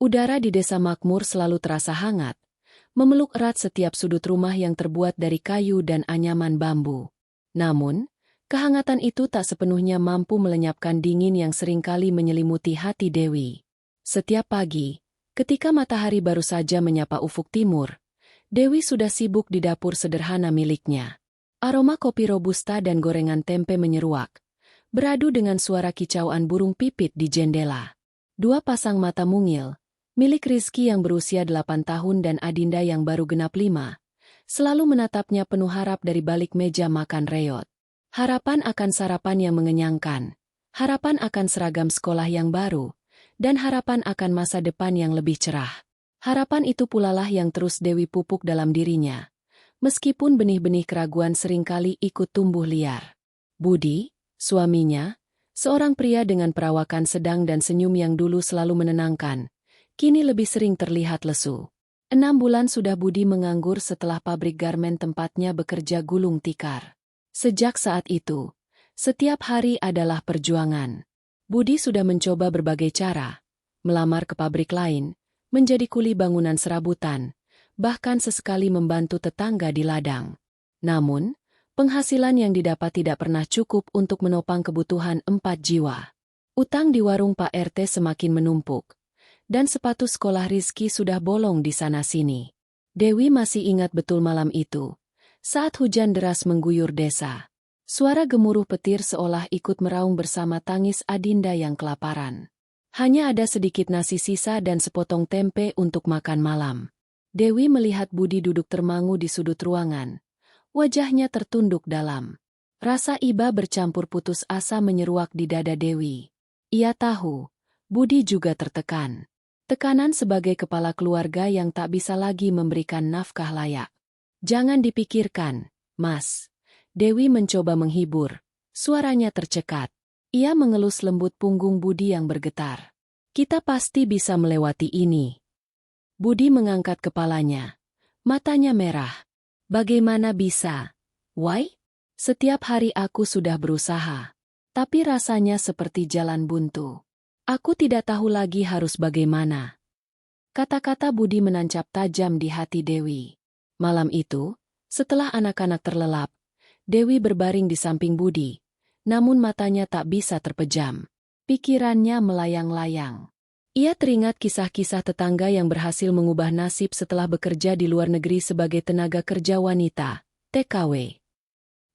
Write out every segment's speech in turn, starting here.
Udara di desa makmur selalu terasa hangat, memeluk erat setiap sudut rumah yang terbuat dari kayu dan anyaman bambu. Namun, kehangatan itu tak sepenuhnya mampu melenyapkan dingin yang seringkali menyelimuti hati Dewi. Setiap pagi, ketika matahari baru saja menyapa ufuk timur, Dewi sudah sibuk di dapur sederhana miliknya. Aroma kopi robusta dan gorengan tempe menyeruak, beradu dengan suara kicauan burung pipit di jendela. Dua pasang mata mungil, milik Rizky yang berusia 8 tahun dan Adinda yang baru genap 5, selalu menatapnya penuh harap dari balik meja makan reot. Harapan akan sarapan yang mengenyangkan, harapan akan seragam sekolah yang baru, dan harapan akan masa depan yang lebih cerah. Harapan itu pulalah yang terus Dewi pupuk dalam dirinya, meskipun benih-benih keraguan seringkali ikut tumbuh liar. Budi, suaminya, seorang pria dengan perawakan sedang dan senyum yang dulu selalu menenangkan, kini lebih sering terlihat lesu. 6 bulan sudah Budi menganggur setelah pabrik garmen tempatnya bekerja gulung tikar. Sejak saat itu, setiap hari adalah perjuangan. Budi sudah mencoba berbagai cara, melamar ke pabrik lain, menjadi kuli bangunan serabutan, bahkan sesekali membantu tetangga di ladang. Namun, penghasilan yang didapat tidak pernah cukup untuk menopang kebutuhan 4 jiwa. Utang di warung Pak RT semakin menumpuk, dan sepatu sekolah Rizky sudah bolong di sana-sini. Dewi masih ingat betul malam itu, saat hujan deras mengguyur desa. Suara gemuruh petir seolah ikut meraung bersama tangis Adinda yang kelaparan. Hanya ada sedikit nasi sisa dan sepotong tempe untuk makan malam. Dewi melihat Budi duduk termangu di sudut ruangan. Wajahnya tertunduk dalam. Rasa iba bercampur putus asa menyeruak di dada Dewi. Ia tahu, Budi juga tertekan. Tekanan sebagai kepala keluarga yang tak bisa lagi memberikan nafkah layak. Jangan dipikirkan, Mas. Dewi mencoba menghibur. Suaranya tercekat. Ia mengelus lembut punggung Budi yang bergetar. Kita pasti bisa melewati ini. Budi mengangkat kepalanya. Matanya merah. Bagaimana bisa? Why? Setiap hari aku sudah berusaha. Tapi rasanya seperti jalan buntu. Aku tidak tahu lagi harus bagaimana. Kata-kata Budi menancap tajam di hati Dewi. Malam itu, setelah anak-anak terlelap, Dewi berbaring di samping Budi, namun matanya tak bisa terpejam. Pikirannya melayang-layang. Ia teringat kisah-kisah tetangga yang berhasil mengubah nasib setelah bekerja di luar negeri sebagai tenaga kerja wanita, TKW.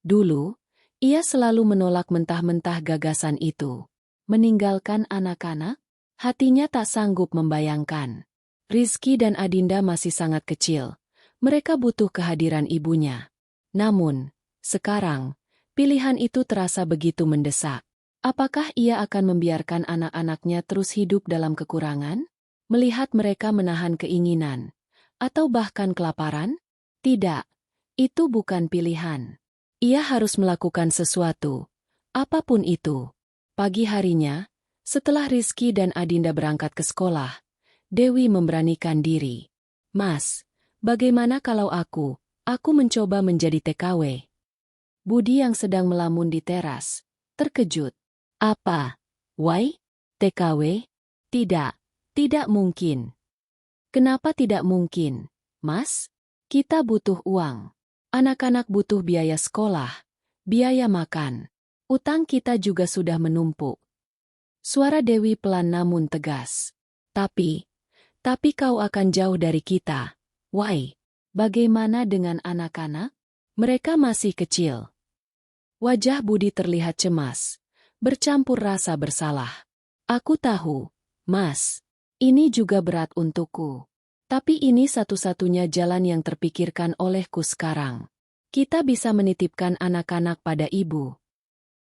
Dulu, ia selalu menolak mentah-mentah gagasan itu. Meninggalkan anak-anak? Hatinya tak sanggup membayangkan. Rizky dan Adinda masih sangat kecil. Mereka butuh kehadiran ibunya. Namun, sekarang, pilihan itu terasa begitu mendesak. Apakah ia akan membiarkan anak-anaknya terus hidup dalam kekurangan? Melihat mereka menahan keinginan? Atau bahkan kelaparan? Tidak, itu bukan pilihan. Ia harus melakukan sesuatu, apapun itu. Pagi harinya, setelah Rizky dan Adinda berangkat ke sekolah, Dewi memberanikan diri. Mas, bagaimana kalau aku mencoba menjadi TKW? Budi yang sedang melamun di teras, terkejut. Apa? Why? TKW? Tidak, tidak mungkin. Kenapa tidak mungkin, Mas? Kita butuh uang. Anak-anak butuh biaya sekolah, biaya makan. Utang kita juga sudah menumpuk. Suara Dewi pelan namun tegas. Tapi kau akan jauh dari kita. Why? Bagaimana dengan anak-anak? Mereka masih kecil. Wajah Budi terlihat cemas, bercampur rasa bersalah. Aku tahu, Mas, ini juga berat untukku. Tapi ini satu-satunya jalan yang terpikirkan olehku sekarang. Kita bisa menitipkan anak-anak pada ibu.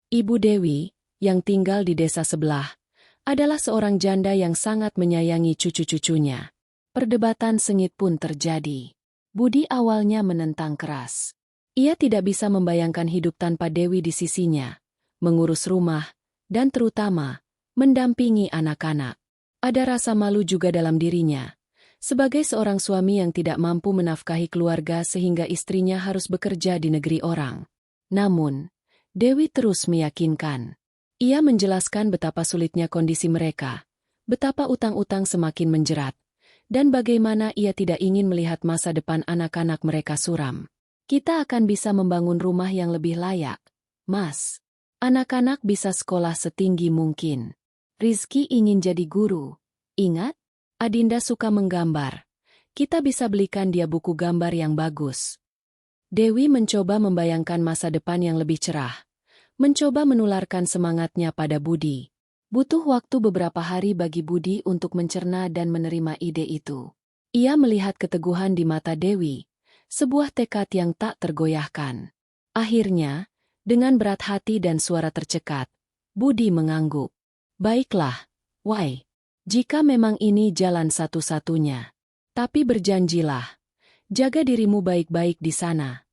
Ibu Dewi, yang tinggal di desa sebelah, adalah seorang janda yang sangat menyayangi cucu-cucunya. Perdebatan sengit pun terjadi. Budi awalnya menentang keras. Ia tidak bisa membayangkan hidup tanpa Dewi di sisinya, mengurus rumah, dan terutama, mendampingi anak-anak. Ada rasa malu juga dalam dirinya. Sebagai seorang suami yang tidak mampu menafkahi keluarga sehingga istrinya harus bekerja di negeri orang. Namun, Dewi terus meyakinkan. Ia menjelaskan betapa sulitnya kondisi mereka, betapa utang-utang semakin menjerat, dan bagaimana ia tidak ingin melihat masa depan anak-anak mereka suram. Kita akan bisa membangun rumah yang lebih layak, Mas. Anak-anak bisa sekolah setinggi mungkin. Rizky ingin jadi guru. Ingat? Adinda suka menggambar. Kita bisa belikan dia buku gambar yang bagus. Dewi mencoba membayangkan masa depan yang lebih cerah. Mencoba menularkan semangatnya pada Budi. Butuh waktu beberapa hari bagi Budi untuk mencerna dan menerima ide itu. Ia melihat keteguhan di mata Dewi, sebuah tekad yang tak tergoyahkan. Akhirnya, dengan berat hati dan suara tercekat, Budi mengangguk. Baiklah, Wai. Jika memang ini jalan satu-satunya. Tapi berjanjilah, jaga dirimu baik-baik di sana.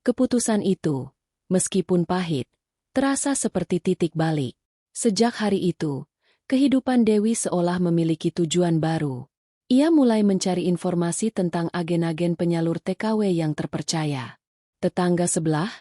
Keputusan itu, meskipun pahit, terasa seperti titik balik. Sejak hari itu, kehidupan Dewi seolah memiliki tujuan baru. Ia mulai mencari informasi tentang agen-agen penyalur TKW yang terpercaya. Tetangga sebelah,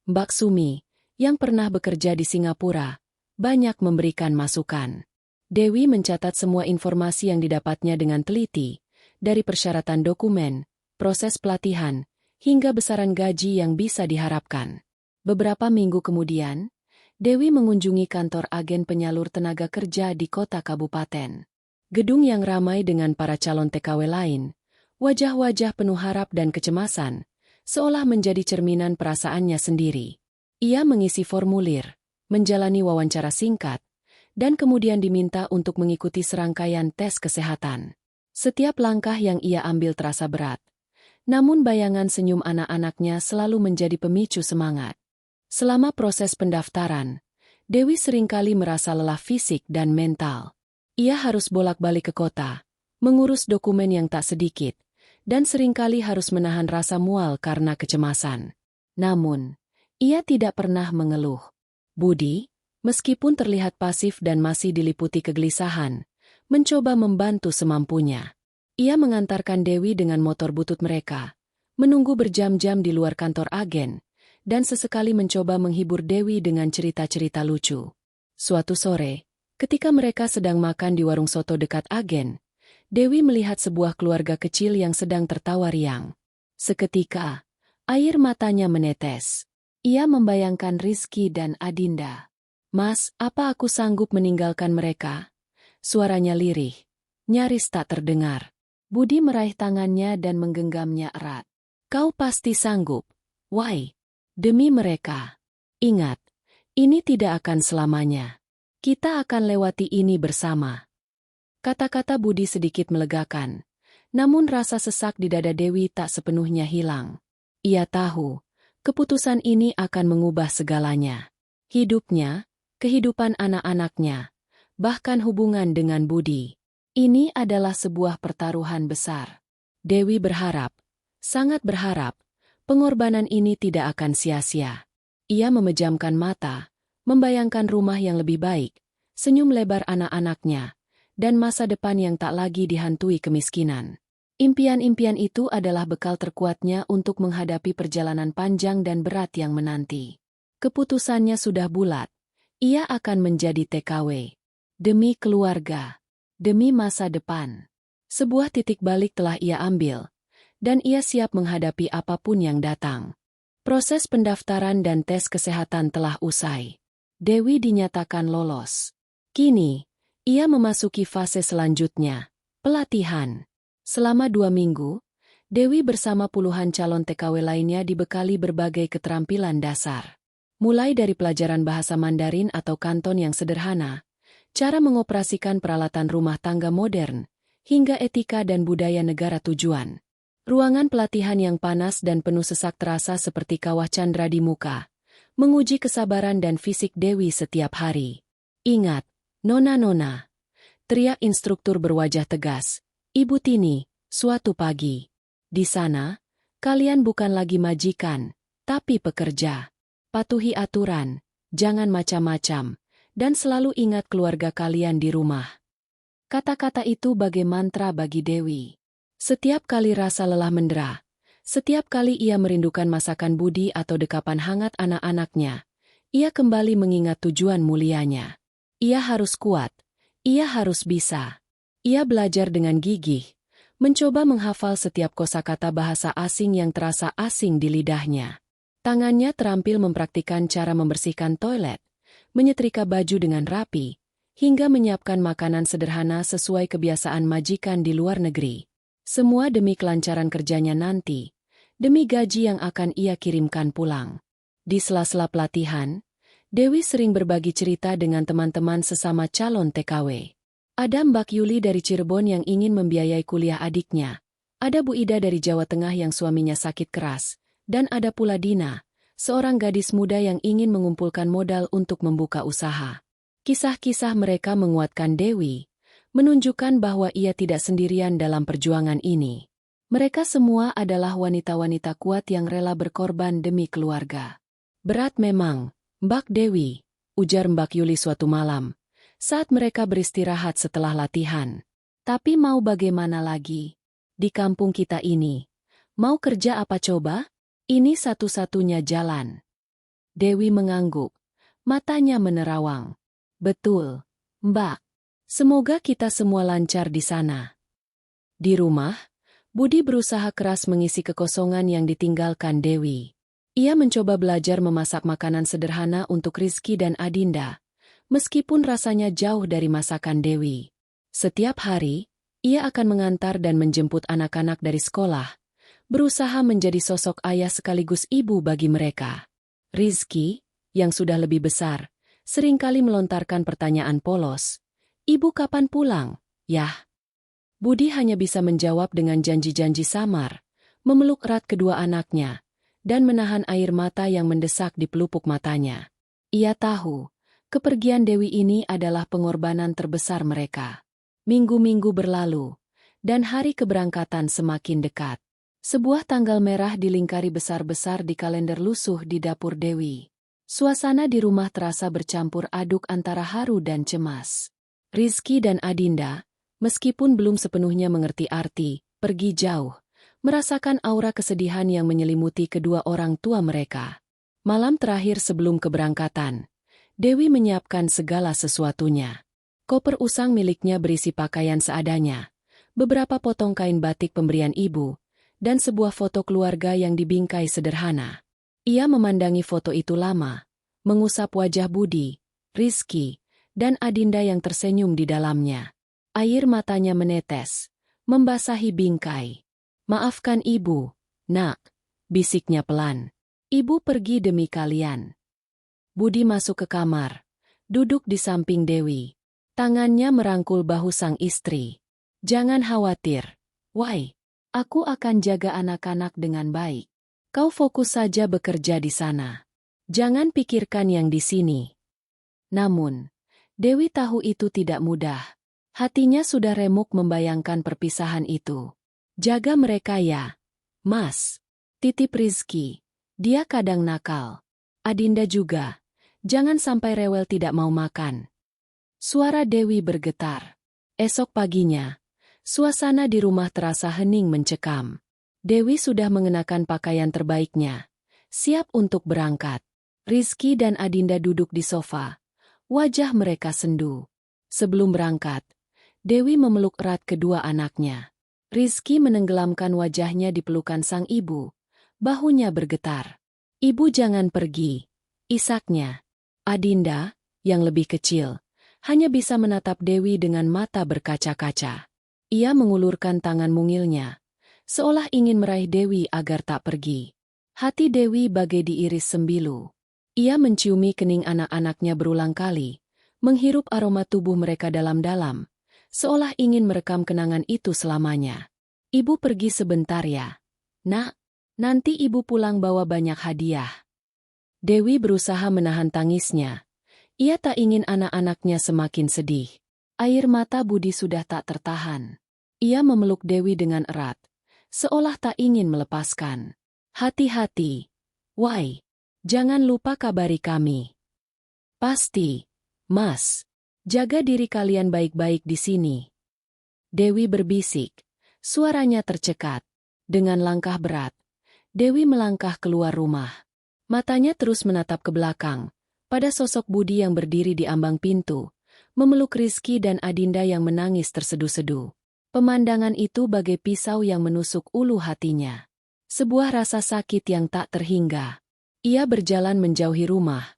Mbak Sumi, yang pernah bekerja di Singapura, banyak memberikan masukan. Dewi mencatat semua informasi yang didapatnya dengan teliti, dari persyaratan dokumen, proses pelatihan, hingga besaran gaji yang bisa diharapkan. Beberapa minggu kemudian, Dewi mengunjungi kantor agen penyalur tenaga kerja di kota kabupaten. Gedung yang ramai dengan para calon TKW lain, wajah-wajah penuh harap dan kecemasan, seolah menjadi cerminan perasaannya sendiri. Ia mengisi formulir, menjalani wawancara singkat, dan kemudian diminta untuk mengikuti serangkaian tes kesehatan. Setiap langkah yang ia ambil terasa berat, namun bayangan senyum anak-anaknya selalu menjadi pemicu semangat. Selama proses pendaftaran, Dewi seringkali merasa lelah fisik dan mental. Ia harus bolak-balik ke kota, mengurus dokumen yang tak sedikit, dan seringkali harus menahan rasa mual karena kecemasan. Namun, ia tidak pernah mengeluh. Budi, meskipun terlihat pasif dan masih diliputi kegelisahan, mencoba membantu semampunya. Ia mengantarkan Dewi dengan motor butut mereka, menunggu berjam-jam di luar kantor agen, dan sesekali mencoba menghibur Dewi dengan cerita-cerita lucu. Suatu sore, ketika mereka sedang makan di warung soto dekat agen, Dewi melihat sebuah keluarga kecil yang sedang tertawa riang. Seketika, air matanya menetes. Ia membayangkan Rizky dan Adinda. Mas, apa aku sanggup meninggalkan mereka? Suaranya lirih, nyaris tak terdengar. Budi meraih tangannya dan menggenggamnya erat. Kau pasti sanggup, Wai. Demi mereka. Ingat, ini tidak akan selamanya. Kita akan lewati ini bersama. Kata-kata Budi sedikit melegakan, namun rasa sesak di dada Dewi tak sepenuhnya hilang. Ia tahu, keputusan ini akan mengubah segalanya. Hidupnya, kehidupan anak-anaknya, bahkan hubungan dengan Budi. Ini adalah sebuah pertaruhan besar. Dewi berharap, sangat berharap, pengorbanan ini tidak akan sia-sia. Ia memejamkan mata, membayangkan rumah yang lebih baik, senyum lebar anak-anaknya, dan masa depan yang tak lagi dihantui kemiskinan. Impian-impian itu adalah bekal terkuatnya untuk menghadapi perjalanan panjang dan berat yang menanti. Keputusannya sudah bulat. Ia akan menjadi TKW. Demi keluarga. Demi masa depan. Sebuah titik balik telah ia ambil, dan ia siap menghadapi apapun yang datang. Proses pendaftaran dan tes kesehatan telah usai. Dewi dinyatakan lolos. Kini, ia memasuki fase selanjutnya, pelatihan. Selama 2 minggu, Dewi bersama puluhan calon TKW lainnya dibekali berbagai keterampilan dasar. Mulai dari pelajaran bahasa Mandarin atau Kanton yang sederhana, cara mengoperasikan peralatan rumah tangga modern, hingga etika dan budaya negara tujuan. Ruangan pelatihan yang panas dan penuh sesak terasa seperti kawah candra di muka, menguji kesabaran dan fisik Dewi setiap hari. Ingat, Nona-nona, teriak instruktur berwajah tegas. Ibu Tini, suatu pagi. Di sana, kalian bukan lagi majikan, tapi pekerja. Patuhi aturan, jangan macam-macam, dan selalu ingat keluarga kalian di rumah. Kata-kata itu bagai mantra bagi Dewi. Setiap kali rasa lelah mendera, setiap kali ia merindukan masakan Budi atau dekapan hangat anak-anaknya, ia kembali mengingat tujuan mulianya. Ia harus kuat, Ia harus bisa. Ia belajar dengan gigih, mencoba menghafal setiap kosakata bahasa asing yang terasa asing di lidahnya. Tangannya terampil mempraktikkan cara membersihkan toilet, menyetrika baju dengan rapi, hingga menyiapkan makanan sederhana sesuai kebiasaan majikan di luar negeri. Semua demi kelancaran kerjanya nanti, demi gaji yang akan ia kirimkan pulang. Di sela-sela pelatihan, Dewi sering berbagi cerita dengan teman-teman sesama calon TKW. Ada Mbak Yuli dari Cirebon yang ingin membiayai kuliah adiknya. Ada Bu Ida dari Jawa Tengah yang suaminya sakit keras. Dan ada pula Dina, seorang gadis muda yang ingin mengumpulkan modal untuk membuka usaha. Kisah-kisah mereka menguatkan Dewi, menunjukkan bahwa ia tidak sendirian dalam perjuangan ini. Mereka semua adalah wanita-wanita kuat yang rela berkorban demi keluarga. Berat memang, Mbak Dewi, ujar Mbak Yuli suatu malam, saat mereka beristirahat setelah latihan. Tapi mau bagaimana lagi? Di kampung kita ini, mau kerja apa coba? Ini satu-satunya jalan. Dewi mengangguk, matanya menerawang. Betul, Mbak. Semoga kita semua lancar di sana. Di rumah, Budi berusaha keras mengisi kekosongan yang ditinggalkan Dewi. Ia mencoba belajar memasak makanan sederhana untuk Rizky dan Adinda, meskipun rasanya jauh dari masakan Dewi. Setiap hari, ia akan mengantar dan menjemput anak-anak dari sekolah, berusaha menjadi sosok ayah sekaligus ibu bagi mereka. Rizky, yang sudah lebih besar, seringkali melontarkan pertanyaan polos. Ibu kapan pulang? Yah. Budi hanya bisa menjawab dengan janji-janji samar, memeluk erat kedua anaknya, dan menahan air mata yang mendesak di pelupuk matanya. Ia tahu, kepergian Dewi ini adalah pengorbanan terbesar mereka. Minggu-minggu berlalu, dan hari keberangkatan semakin dekat. Sebuah tanggal merah dilingkari besar-besar di kalender lusuh di dapur Dewi. Suasana di rumah terasa bercampur aduk antara haru dan cemas. Rizky dan Adinda, meskipun belum sepenuhnya mengerti arti pergi jauh, merasakan aura kesedihan yang menyelimuti kedua orang tua mereka. Malam terakhir sebelum keberangkatan, Dewi menyiapkan segala sesuatunya. Koper usang miliknya berisi pakaian seadanya, beberapa potong kain batik pemberian ibu, dan sebuah foto keluarga yang dibingkai sederhana. Ia memandangi foto itu lama, mengusap wajah Budi, Rizky, dan Adinda yang tersenyum di dalamnya. Air matanya menetes, membasahi bingkai. Maafkan ibu, nak, bisiknya pelan. Ibu pergi demi kalian. Budi masuk ke kamar, duduk di samping Dewi. Tangannya merangkul bahu sang istri. Jangan khawatir, Wai. Aku akan jaga anak-anak dengan baik. Kau fokus saja bekerja di sana. Jangan pikirkan yang di sini. Namun, Dewi tahu itu tidak mudah. Hatinya sudah remuk membayangkan perpisahan itu. Jaga mereka ya, Mas. Titip Rizky. Dia kadang nakal. Adinda juga. Jangan sampai rewel tidak mau makan. Suara Dewi bergetar. Esok paginya, suasana di rumah terasa hening mencekam. Dewi sudah mengenakan pakaian terbaiknya, siap untuk berangkat. Rizky dan Adinda duduk di sofa. Wajah mereka sendu. Sebelum berangkat, Dewi memeluk erat kedua anaknya. Rizky menenggelamkan wajahnya di pelukan sang ibu. Bahunya bergetar. Ibu jangan pergi, isaknya. Adinda, yang lebih kecil, hanya bisa menatap Dewi dengan mata berkaca-kaca. Ia mengulurkan tangan mungilnya, seolah ingin meraih Dewi agar tak pergi. Hati Dewi bagai diiris sembilu. Ia menciumi kening anak-anaknya berulang kali, menghirup aroma tubuh mereka dalam-dalam, seolah ingin merekam kenangan itu selamanya. Ibu pergi sebentar ya. Nak, nanti ibu pulang bawa banyak hadiah. Dewi berusaha menahan tangisnya. Ia tak ingin anak-anaknya semakin sedih. Air mata Budi sudah tak tertahan. Ia memeluk Dewi dengan erat, seolah tak ingin melepaskan. Hati-hati, Wai. Jangan lupa kabari kami. Pasti, Mas. Jaga diri kalian baik-baik di sini. Dewi berbisik. Suaranya tercekat. Dengan langkah berat, Dewi melangkah keluar rumah. Matanya terus menatap ke belakang, pada sosok Budi yang berdiri di ambang pintu, memeluk Rizky dan Adinda yang menangis terseduh-seduh. Pemandangan itu bagai pisau yang menusuk ulu hatinya. Sebuah rasa sakit yang tak terhingga. Ia berjalan menjauhi rumah.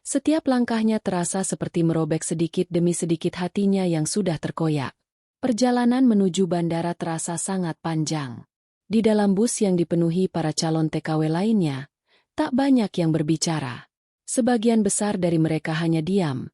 Setiap langkahnya terasa seperti merobek sedikit demi sedikit hatinya yang sudah terkoyak. Perjalanan menuju bandara terasa sangat panjang. Di dalam bus yang dipenuhi para calon TKW lainnya, tak banyak yang berbicara. Sebagian besar dari mereka hanya diam,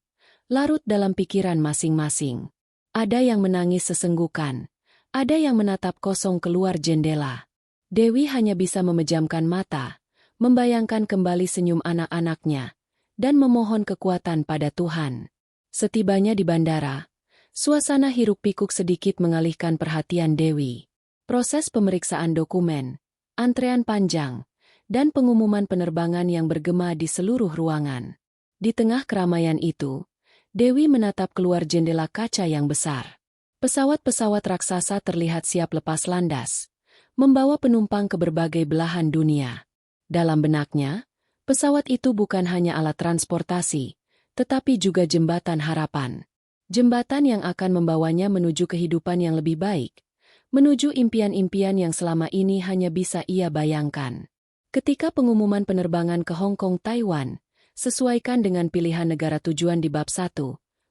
larut dalam pikiran masing-masing. Ada yang menangis sesenggukan, ada yang menatap kosong keluar jendela. Dewi hanya bisa memejamkan mata, membayangkan kembali senyum anak-anaknya, dan memohon kekuatan pada Tuhan. Setibanya di bandara, suasana hiruk-pikuk sedikit mengalihkan perhatian Dewi. Proses pemeriksaan dokumen, antrean panjang, dan pengumuman penerbangan yang bergema di seluruh ruangan. Di tengah keramaian itu, Dewi menatap keluar jendela kaca yang besar. Pesawat-pesawat raksasa terlihat siap lepas landas, membawa penumpang ke berbagai belahan dunia. Dalam benaknya, pesawat itu bukan hanya alat transportasi, tetapi juga jembatan harapan. Jembatan yang akan membawanya menuju kehidupan yang lebih baik, menuju impian-impian yang selama ini hanya bisa ia bayangkan. Ketika pengumuman penerbangan ke Hong Kong, Taiwan, sesuaikan dengan pilihan negara tujuan di bab 1,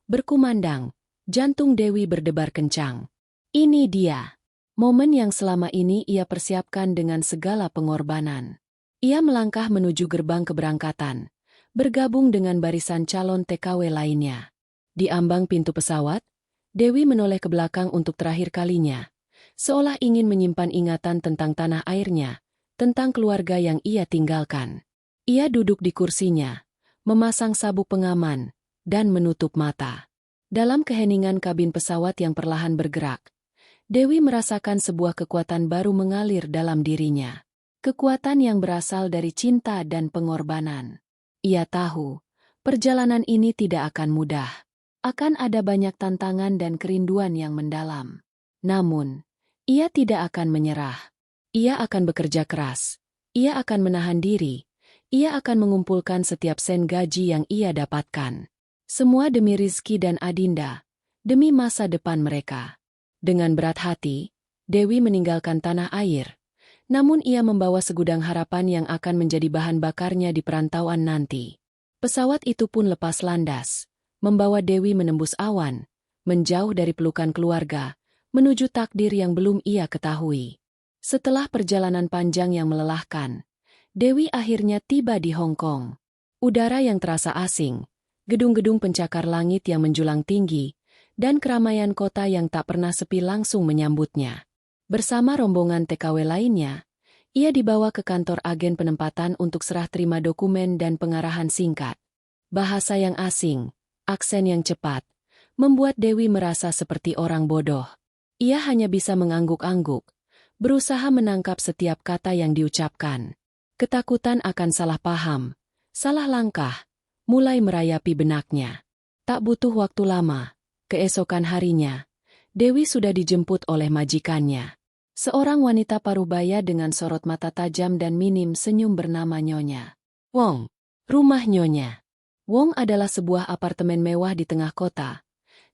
berkumandang, jantung Dewi berdebar kencang. Ini dia, momen yang selama ini ia persiapkan dengan segala pengorbanan. Ia melangkah menuju gerbang keberangkatan, bergabung dengan barisan calon TKW lainnya. Di ambang pintu pesawat, Dewi menoleh ke belakang untuk terakhir kalinya, seolah ingin menyimpan ingatan tentang tanah airnya, tentang keluarga yang ia tinggalkan. Ia duduk di kursinya, memasang sabuk pengaman, dan menutup mata. Dalam keheningan kabin pesawat yang perlahan bergerak, Dewi merasakan sebuah kekuatan baru mengalir dalam dirinya. Kekuatan yang berasal dari cinta dan pengorbanan. Ia tahu, perjalanan ini tidak akan mudah. Akan ada banyak tantangan dan kerinduan yang mendalam. Namun, ia tidak akan menyerah. Ia akan bekerja keras. Ia akan menahan diri. Ia akan mengumpulkan setiap sen gaji yang ia dapatkan. Semua demi Rizky dan Adinda, demi masa depan mereka. Dengan berat hati, Dewi meninggalkan tanah air. Namun ia membawa segudang harapan yang akan menjadi bahan bakarnya di perantauan nanti. Pesawat itu pun lepas landas, membawa Dewi menembus awan, menjauh dari pelukan keluarga, menuju takdir yang belum ia ketahui. Setelah perjalanan panjang yang melelahkan, Dewi akhirnya tiba di Hong Kong. Udara yang terasa asing, gedung-gedung pencakar langit yang menjulang tinggi, dan keramaian kota yang tak pernah sepi langsung menyambutnya. Bersama rombongan TKW lainnya, ia dibawa ke kantor agen penempatan untuk serah terima dokumen dan pengarahan singkat. Bahasa yang asing, aksen yang cepat, membuat Dewi merasa seperti orang bodoh. Ia hanya bisa mengangguk-angguk, berusaha menangkap setiap kata yang diucapkan. Ketakutan akan salah paham, salah langkah, mulai merayapi benaknya. Tak butuh waktu lama, keesokan harinya, Dewi sudah dijemput oleh majikannya. Seorang wanita parubaya dengan sorot mata tajam dan minim senyum bernama Nyonya Wong. Rumah Nyonya Wong adalah sebuah apartemen mewah di tengah kota,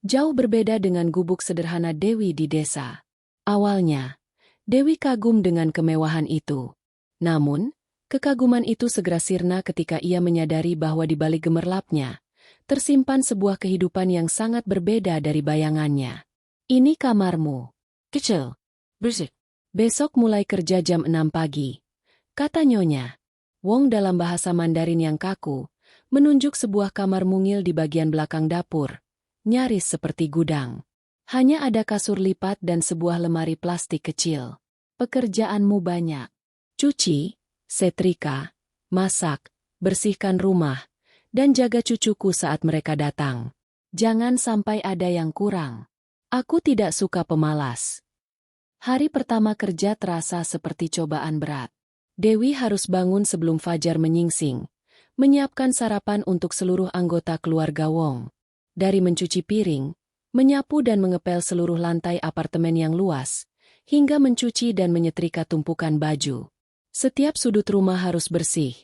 jauh berbeda dengan gubuk sederhana Dewi di desa. Awalnya, Dewi kagum dengan kemewahan itu. Namun, kekaguman itu segera sirna ketika ia menyadari bahwa di balik gemerlapnya, tersimpan sebuah kehidupan yang sangat berbeda dari bayangannya. Ini kamarmu. Kecil. Bersih. Besok mulai kerja jam 6 pagi, kata Nyonya Wong dalam bahasa Mandarin yang kaku, menunjuk sebuah kamar mungil di bagian belakang dapur, nyaris seperti gudang. Hanya ada kasur lipat dan sebuah lemari plastik kecil. Pekerjaanmu banyak. Cuci, setrika, masak, bersihkan rumah, dan jaga cucuku saat mereka datang. Jangan sampai ada yang kurang. Aku tidak suka pemalas. Hari pertama kerja terasa seperti cobaan berat. Dewi harus bangun sebelum fajar menyingsing, menyiapkan sarapan untuk seluruh anggota keluarga Wong. Dari mencuci piring, menyapu dan mengepel seluruh lantai apartemen yang luas, hingga mencuci dan menyetrika tumpukan baju. Setiap sudut rumah harus bersih,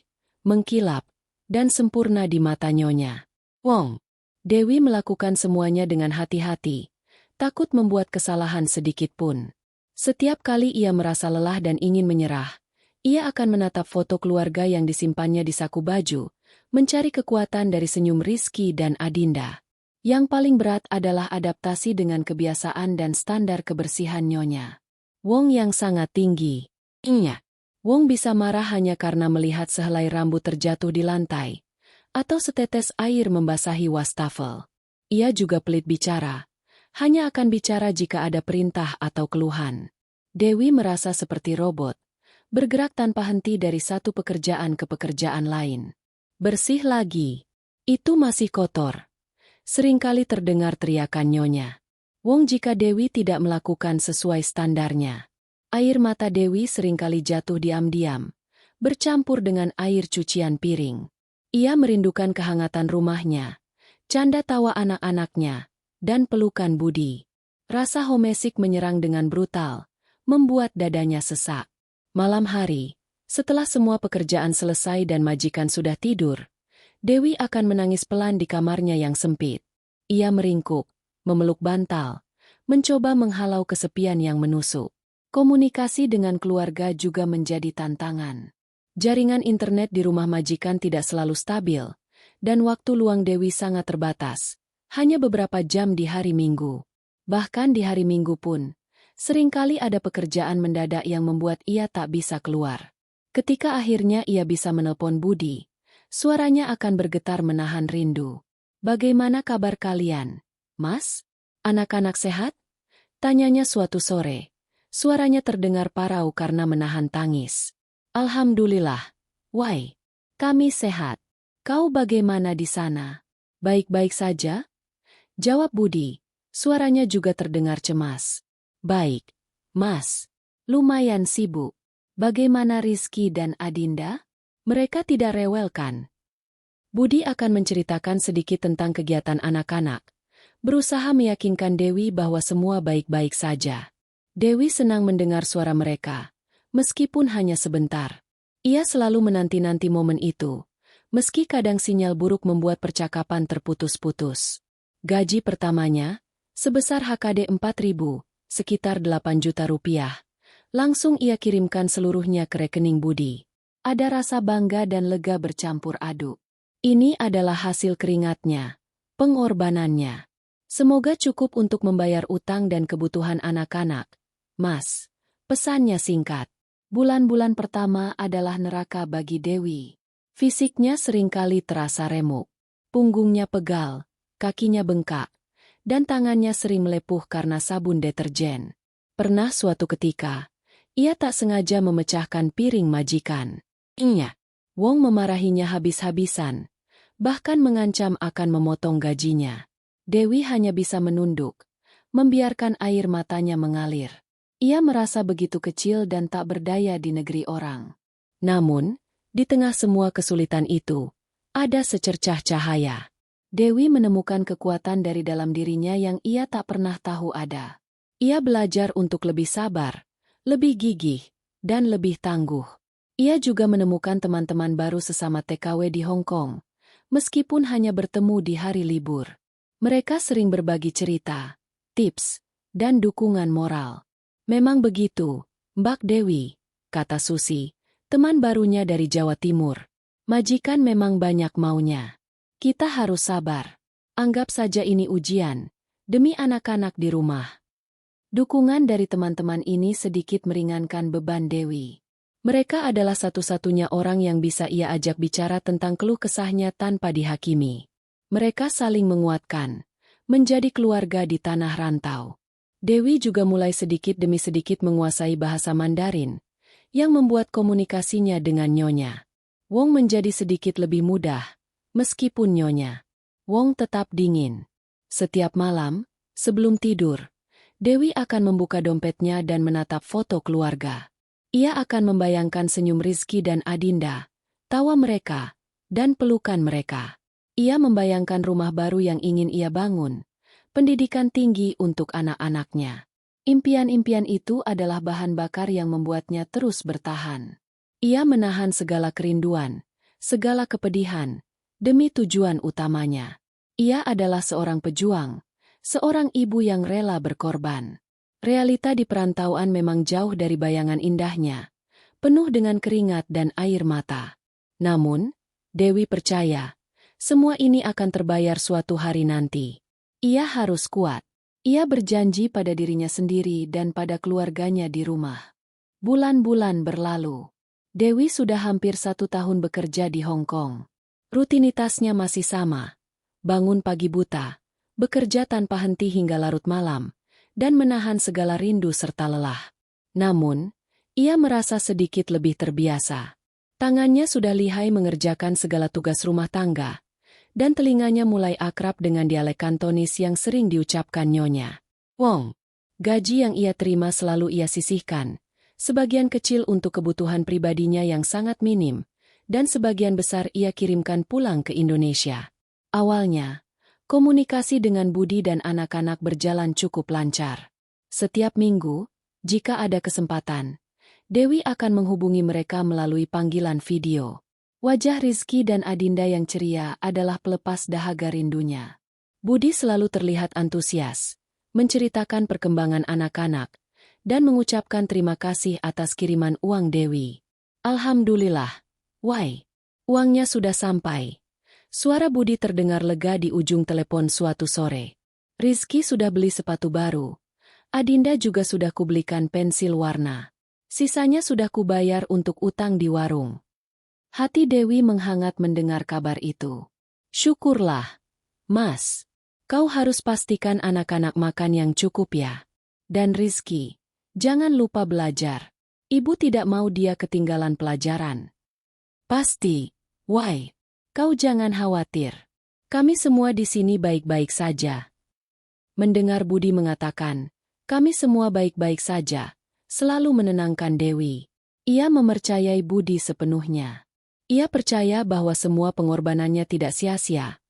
mengkilap, dan sempurna di mata Nyonya Wong. Dewi melakukan semuanya dengan hati-hati, takut membuat kesalahan sedikit pun. Setiap kali ia merasa lelah dan ingin menyerah, ia akan menatap foto keluarga yang disimpannya di saku baju, mencari kekuatan dari senyum Rizky dan Adinda. Yang paling berat adalah adaptasi dengan kebiasaan dan standar kebersihan nyonya Wong yang sangat tinggi. Wong bisa marah hanya karena melihat sehelai rambut terjatuh di lantai, atau setetes air membasahi wastafel. Ia juga pelit bicara, hanya akan bicara jika ada perintah atau keluhan. Dewi merasa seperti robot, bergerak tanpa henti dari satu pekerjaan ke pekerjaan lain. Bersih lagi. Itu masih kotor. Seringkali terdengar teriakan nyonya Wong jika Dewi tidak melakukan sesuai standarnya. Air mata Dewi seringkali jatuh diam-diam, bercampur dengan air cucian piring. Ia merindukan kehangatan rumahnya, canda tawa anak-anaknya, dan pelukan Budi. Rasa homesick menyerang dengan brutal, membuat dadanya sesak. Malam hari, setelah semua pekerjaan selesai dan majikan sudah tidur, Dewi akan menangis pelan di kamarnya yang sempit. Ia meringkuk, memeluk bantal, mencoba menghalau kesepian yang menusuk. Komunikasi dengan keluarga juga menjadi tantangan. Jaringan internet di rumah majikan tidak selalu stabil, dan waktu luang Dewi sangat terbatas, hanya beberapa jam di hari Minggu. Bahkan di hari Minggu pun, seringkali ada pekerjaan mendadak yang membuat ia tak bisa keluar. Ketika akhirnya ia bisa menelpon Budi, suaranya akan bergetar menahan rindu. "Bagaimana kabar kalian, Mas? Anak-anak sehat?" tanyanya suatu sore. Suaranya terdengar parau karena menahan tangis. "Alhamdulillah, Wai. Kami sehat. Kau bagaimana di sana?" "Baik-baik saja," jawab Budi. Suaranya juga terdengar cemas. "Baik, Mas. Lumayan sibuk. Bagaimana Rizky dan Adinda? Mereka tidak rewel kan?" Budi akan menceritakan sedikit tentang kegiatan anak-anak, berusaha meyakinkan Dewi bahwa semua baik-baik saja. Dewi senang mendengar suara mereka, meskipun hanya sebentar. Ia selalu menanti-nanti momen itu, meski kadang sinyal buruk membuat percakapan terputus-putus. Gaji pertamanya, sebesar HKD 4.000, sekitar 8 juta rupiah, langsung ia kirimkan seluruhnya ke rekening Budi. Ada rasa bangga dan lega bercampur aduk. Ini adalah hasil keringatnya, pengorbanannya. Semoga cukup untuk membayar utang dan kebutuhan anak-anak. "Mas," pesannya singkat. Bulan-bulan pertama adalah neraka bagi Dewi. Fisiknya seringkali terasa remuk. Punggungnya pegal, kakinya bengkak, dan tangannya sering melepuh karena sabun deterjen. Pernah suatu ketika, ia tak sengaja memecahkan piring majikan. Wong memarahinya habis-habisan, bahkan mengancam akan memotong gajinya. Dewi hanya bisa menunduk, membiarkan air matanya mengalir. Ia merasa begitu kecil dan tak berdaya di negeri orang. Namun, di tengah semua kesulitan itu, ada secercah cahaya. Dewi menemukan kekuatan dari dalam dirinya yang ia tak pernah tahu ada. Ia belajar untuk lebih sabar, lebih gigih, dan lebih tangguh. Ia juga menemukan teman-teman baru sesama TKW di Hong Kong, meskipun hanya bertemu di hari libur. Mereka sering berbagi cerita, tips, dan dukungan moral. "Memang begitu, Mbak Dewi," kata Susi, teman barunya dari Jawa Timur. "Majikan memang banyak maunya. Kita harus sabar. Anggap saja ini ujian, demi anak-anak di rumah." Dukungan dari teman-teman ini sedikit meringankan beban Dewi. Mereka adalah satu-satunya orang yang bisa ia ajak bicara tentang keluh kesahnya tanpa dihakimi. Mereka saling menguatkan, menjadi keluarga di tanah rantau. Dewi juga mulai sedikit demi sedikit menguasai bahasa Mandarin, yang membuat komunikasinya dengan Nyonya Wong menjadi sedikit lebih mudah, meskipun Nyonya Wong tetap dingin. Setiap malam, sebelum tidur, Dewi akan membuka dompetnya dan menatap foto keluarga. Ia akan membayangkan senyum Rizky dan Adinda, tawa mereka, dan pelukan mereka. Ia membayangkan rumah baru yang ingin ia bangun, pendidikan tinggi untuk anak-anaknya. Impian-impian itu adalah bahan bakar yang membuatnya terus bertahan. Ia menahan segala kerinduan, segala kepedihan, demi tujuan utamanya. Ia adalah seorang pejuang, seorang ibu yang rela berkorban. Realita di perantauan memang jauh dari bayangan indahnya, penuh dengan keringat dan air mata. Namun, Dewi percaya, semua ini akan terbayar suatu hari nanti. Ia harus kuat. Ia berjanji pada dirinya sendiri dan pada keluarganya di rumah. Bulan-bulan berlalu. Dewi sudah hampir 1 tahun bekerja di Hong Kong. Rutinitasnya masih sama. Bangun pagi buta, bekerja tanpa henti hingga larut malam, dan menahan segala rindu serta lelah. Namun, ia merasa sedikit lebih terbiasa. Tangannya sudah lihai mengerjakan segala tugas rumah tangga, dan telinganya mulai akrab dengan dialek Kantonis yang sering diucapkan Nyonya Wong. Gaji yang ia terima selalu ia sisihkan, sebagian kecil untuk kebutuhan pribadinya yang sangat minim, dan sebagian besar ia kirimkan pulang ke Indonesia. Awalnya, komunikasi dengan Budi dan anak-anak berjalan cukup lancar. Setiap minggu, jika ada kesempatan, Dewi akan menghubungi mereka melalui panggilan video. Wajah Rizky dan Adinda yang ceria adalah pelepas dahaga rindunya. Budi selalu terlihat antusias, menceritakan perkembangan anak-anak, dan mengucapkan terima kasih atas kiriman uang Dewi. Alhamdulillah, Wai, uangnya sudah sampai. Suara Budi terdengar lega di ujung telepon suatu sore. Rizky sudah beli sepatu baru. Adinda juga sudah kubelikan pensil warna. Sisanya sudah kubayar untuk utang di warung. Hati Dewi menghangat mendengar kabar itu. Syukurlah, Mas. Kau harus pastikan anak-anak makan yang cukup ya. Dan Rizky, jangan lupa belajar. Ibu tidak mau dia ketinggalan pelajaran. Pasti, Wai. Kau jangan khawatir. Kami semua di sini baik-baik saja. Mendengar Budi mengatakan, kami semua baik-baik saja, selalu menenangkan Dewi. Ia mempercayai Budi sepenuhnya. Ia percaya bahwa semua pengorbanannya tidak sia-sia,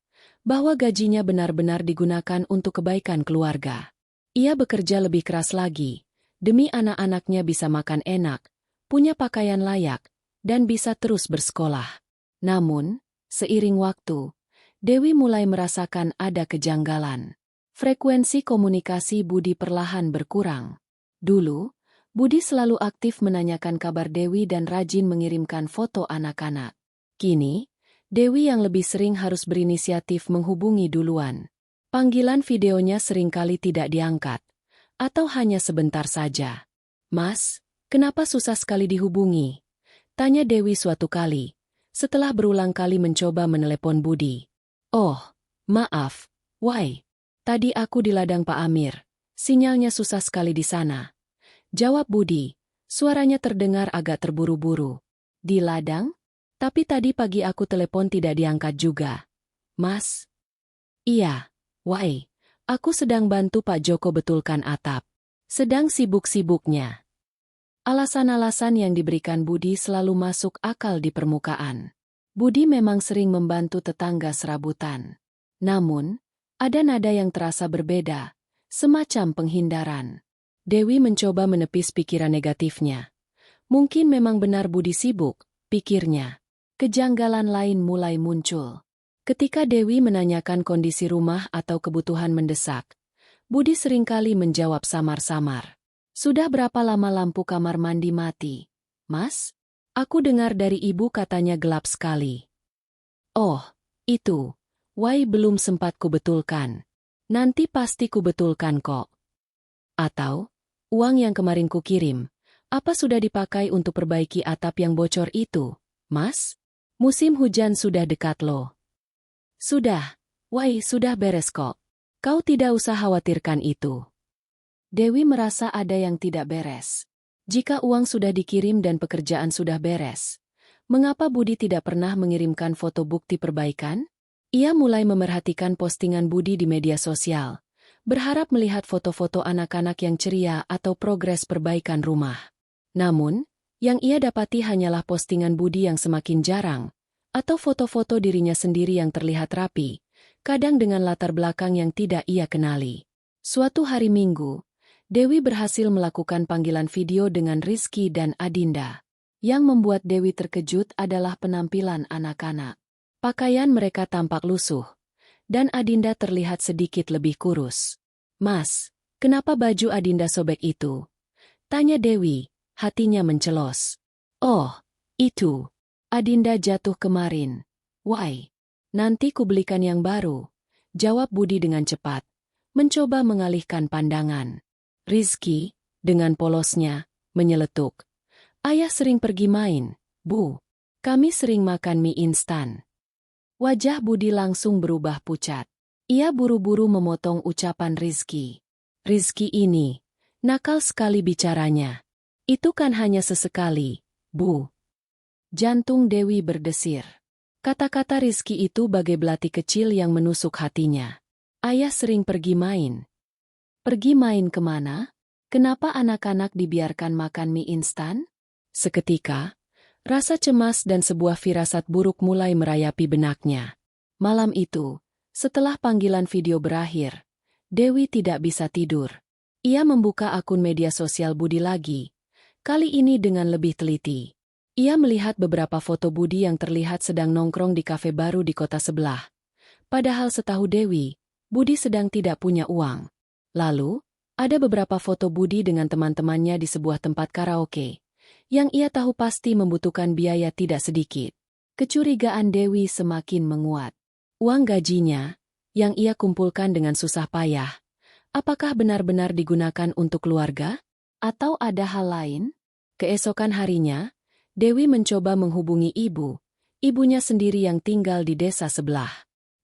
bahwa gajinya benar-benar digunakan untuk kebaikan keluarga. Ia bekerja lebih keras lagi, demi anak-anaknya bisa makan enak, punya pakaian layak, dan bisa terus bersekolah. Namun, seiring waktu, Dewi mulai merasakan ada kejanggalan. Frekuensi komunikasi Budi perlahan berkurang. Dulu, Budi selalu aktif menanyakan kabar Dewi dan rajin mengirimkan foto anak-anak. Kini, Dewi yang lebih sering harus berinisiatif menghubungi duluan. Panggilan videonya seringkali tidak diangkat, atau hanya sebentar saja. Mas, kenapa susah sekali dihubungi? Tanya Dewi suatu kali, setelah berulang kali mencoba menelepon Budi. Oh, maaf, Wai. Tadi aku di ladang Pak Amir. Sinyalnya susah sekali di sana. Jawab Budi, suaranya terdengar agak terburu-buru. Di ladang? Tapi tadi pagi aku telepon tidak diangkat juga. Mas? Iya, Wai. Aku sedang bantu Pak Joko betulkan atap. Sedang sibuk-sibuknya. Alasan-alasan yang diberikan Budi selalu masuk akal di permukaan. Budi memang sering membantu tetangga serabutan. Namun, ada nada yang terasa berbeda, semacam penghindaran. Dewi mencoba menepis pikiran negatifnya. Mungkin memang benar Budi sibuk, pikirnya. Kejanggalan lain mulai muncul. Ketika Dewi menanyakan kondisi rumah atau kebutuhan mendesak, Budi seringkali menjawab samar-samar. Sudah berapa lama lampu kamar mandi mati? Mas? Aku dengar dari ibu katanya gelap sekali. Oh, itu. Wai belum sempat kubetulkan. Nanti pasti kubetulkan kok. Atau, uang yang kemarin kukirim, apa sudah dipakai untuk perbaiki atap yang bocor itu, Mas? Musim hujan sudah dekat loh. Sudah, Wai sudah beres kok. Kau tidak usah khawatirkan itu. Dewi merasa ada yang tidak beres. Jika uang sudah dikirim dan pekerjaan sudah beres, mengapa Budi tidak pernah mengirimkan foto bukti perbaikan? Ia mulai memerhatikan postingan Budi di media sosial, berharap melihat foto-foto anak-anak yang ceria atau progres perbaikan rumah. Namun, yang ia dapati hanyalah postingan Budi yang semakin jarang, atau foto-foto dirinya sendiri yang terlihat rapi, kadang dengan latar belakang yang tidak ia kenali. Suatu hari Minggu, Dewi berhasil melakukan panggilan video dengan Rizky dan Adinda. Yang membuat Dewi terkejut adalah penampilan anak-anak. Pakaian mereka tampak lusuh, dan Adinda terlihat sedikit lebih kurus. "Mas, kenapa baju Adinda sobek itu?" tanya Dewi, hatinya mencelos. "Oh, itu. Adinda jatuh kemarin." "Why? Nanti kubelikan yang baru," jawab Budi dengan cepat, mencoba mengalihkan pandangan. Rizky, dengan polosnya, menyeletuk. "Ayah sering pergi main, Bu. Kami sering makan mie instan." Wajah Budi langsung berubah pucat. Ia buru-buru memotong ucapan Rizky. "Rizky ini, nakal sekali bicaranya. Itu kan hanya sesekali, Bu." Jantung Dewi berdesir. Kata-kata Rizky itu bagai belati kecil yang menusuk hatinya. Ayah sering pergi main. Pergi main kemana? Kenapa anak-anak dibiarkan makan mie instan? Seketika, rasa cemas dan sebuah firasat buruk mulai merayapi benaknya. Malam itu, setelah panggilan video berakhir, Dewi tidak bisa tidur. Ia membuka akun media sosial Budi lagi, kali ini dengan lebih teliti. Ia melihat beberapa foto Budi yang terlihat sedang nongkrong di kafe baru di kota sebelah. Padahal setahu Dewi, Budi sedang tidak punya uang. Lalu, ada beberapa foto Budi dengan teman-temannya di sebuah tempat karaoke, yang ia tahu pasti membutuhkan biaya tidak sedikit. Kecurigaan Dewi semakin menguat. Uang gajinya, yang ia kumpulkan dengan susah payah, apakah benar-benar digunakan untuk keluarga? Atau ada hal lain? Keesokan harinya, Dewi mencoba menghubungi ibunya sendiri yang tinggal di desa sebelah.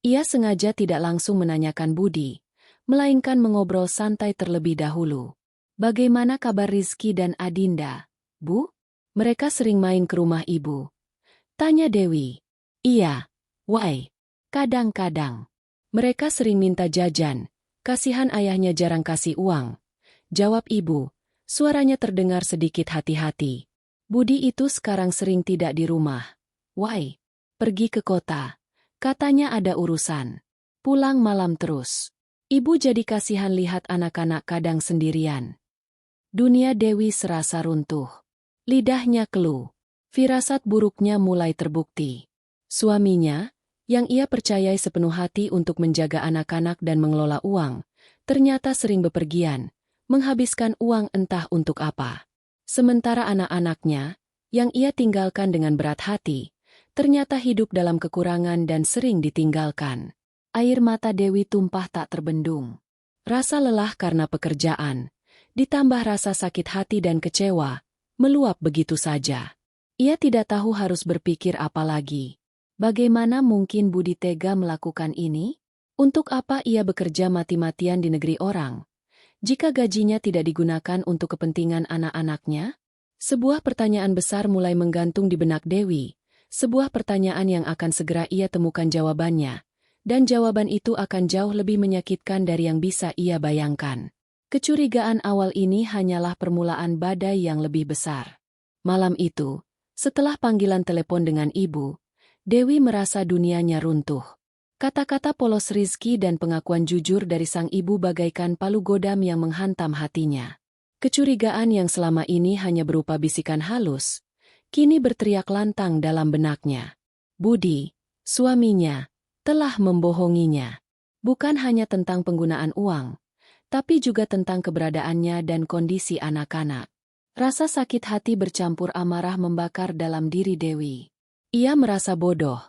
Ia sengaja tidak langsung menanyakan Budi, melainkan mengobrol santai terlebih dahulu. "Bagaimana kabar Rizky dan Adinda, Bu? Mereka sering main ke rumah Ibu?" tanya Dewi. "Iya, why? Kadang-kadang. Mereka sering minta jajan, kasihan ayahnya jarang kasih uang," jawab Ibu, suaranya terdengar sedikit hati-hati. "Budi itu sekarang sering tidak di rumah." "Why? Pergi ke kota. Katanya ada urusan. Pulang malam terus." Ibu jadi kasihan lihat anak-anak kadang sendirian. Dunia Dewi serasa runtuh. Lidahnya keluh. Firasat buruknya mulai terbukti. Suaminya, yang ia percayai sepenuh hati untuk menjaga anak-anak dan mengelola uang, ternyata sering bepergian, menghabiskan uang entah untuk apa. Sementara anak-anaknya, yang ia tinggalkan dengan berat hati, ternyata hidup dalam kekurangan dan sering ditinggalkan. Air mata Dewi tumpah tak terbendung. Rasa lelah karena pekerjaan, ditambah rasa sakit hati dan kecewa, meluap begitu saja. Ia tidak tahu harus berpikir apa lagi. Bagaimana mungkin Budi tega melakukan ini? Untuk apa ia bekerja mati-matian di negeri orang, jika gajinya tidak digunakan untuk kepentingan anak-anaknya? Sebuah pertanyaan besar mulai menggantung di benak Dewi, sebuah pertanyaan yang akan segera ia temukan jawabannya. Dan jawaban itu akan jauh lebih menyakitkan dari yang bisa ia bayangkan. Kecurigaan awal ini hanyalah permulaan badai yang lebih besar. Malam itu, setelah panggilan telepon dengan ibu, Dewi merasa dunianya runtuh. Kata-kata polos Rizky dan pengakuan jujur dari sang ibu bagaikan palu godam yang menghantam hatinya. Kecurigaan yang selama ini hanya berupa bisikan halus, kini berteriak lantang dalam benaknya. Budi, suaminya, telah membohonginya. Bukan hanya tentang penggunaan uang, tapi juga tentang keberadaannya dan kondisi anak-anak. Rasa sakit hati bercampur amarah membakar dalam diri Dewi. Ia merasa bodoh,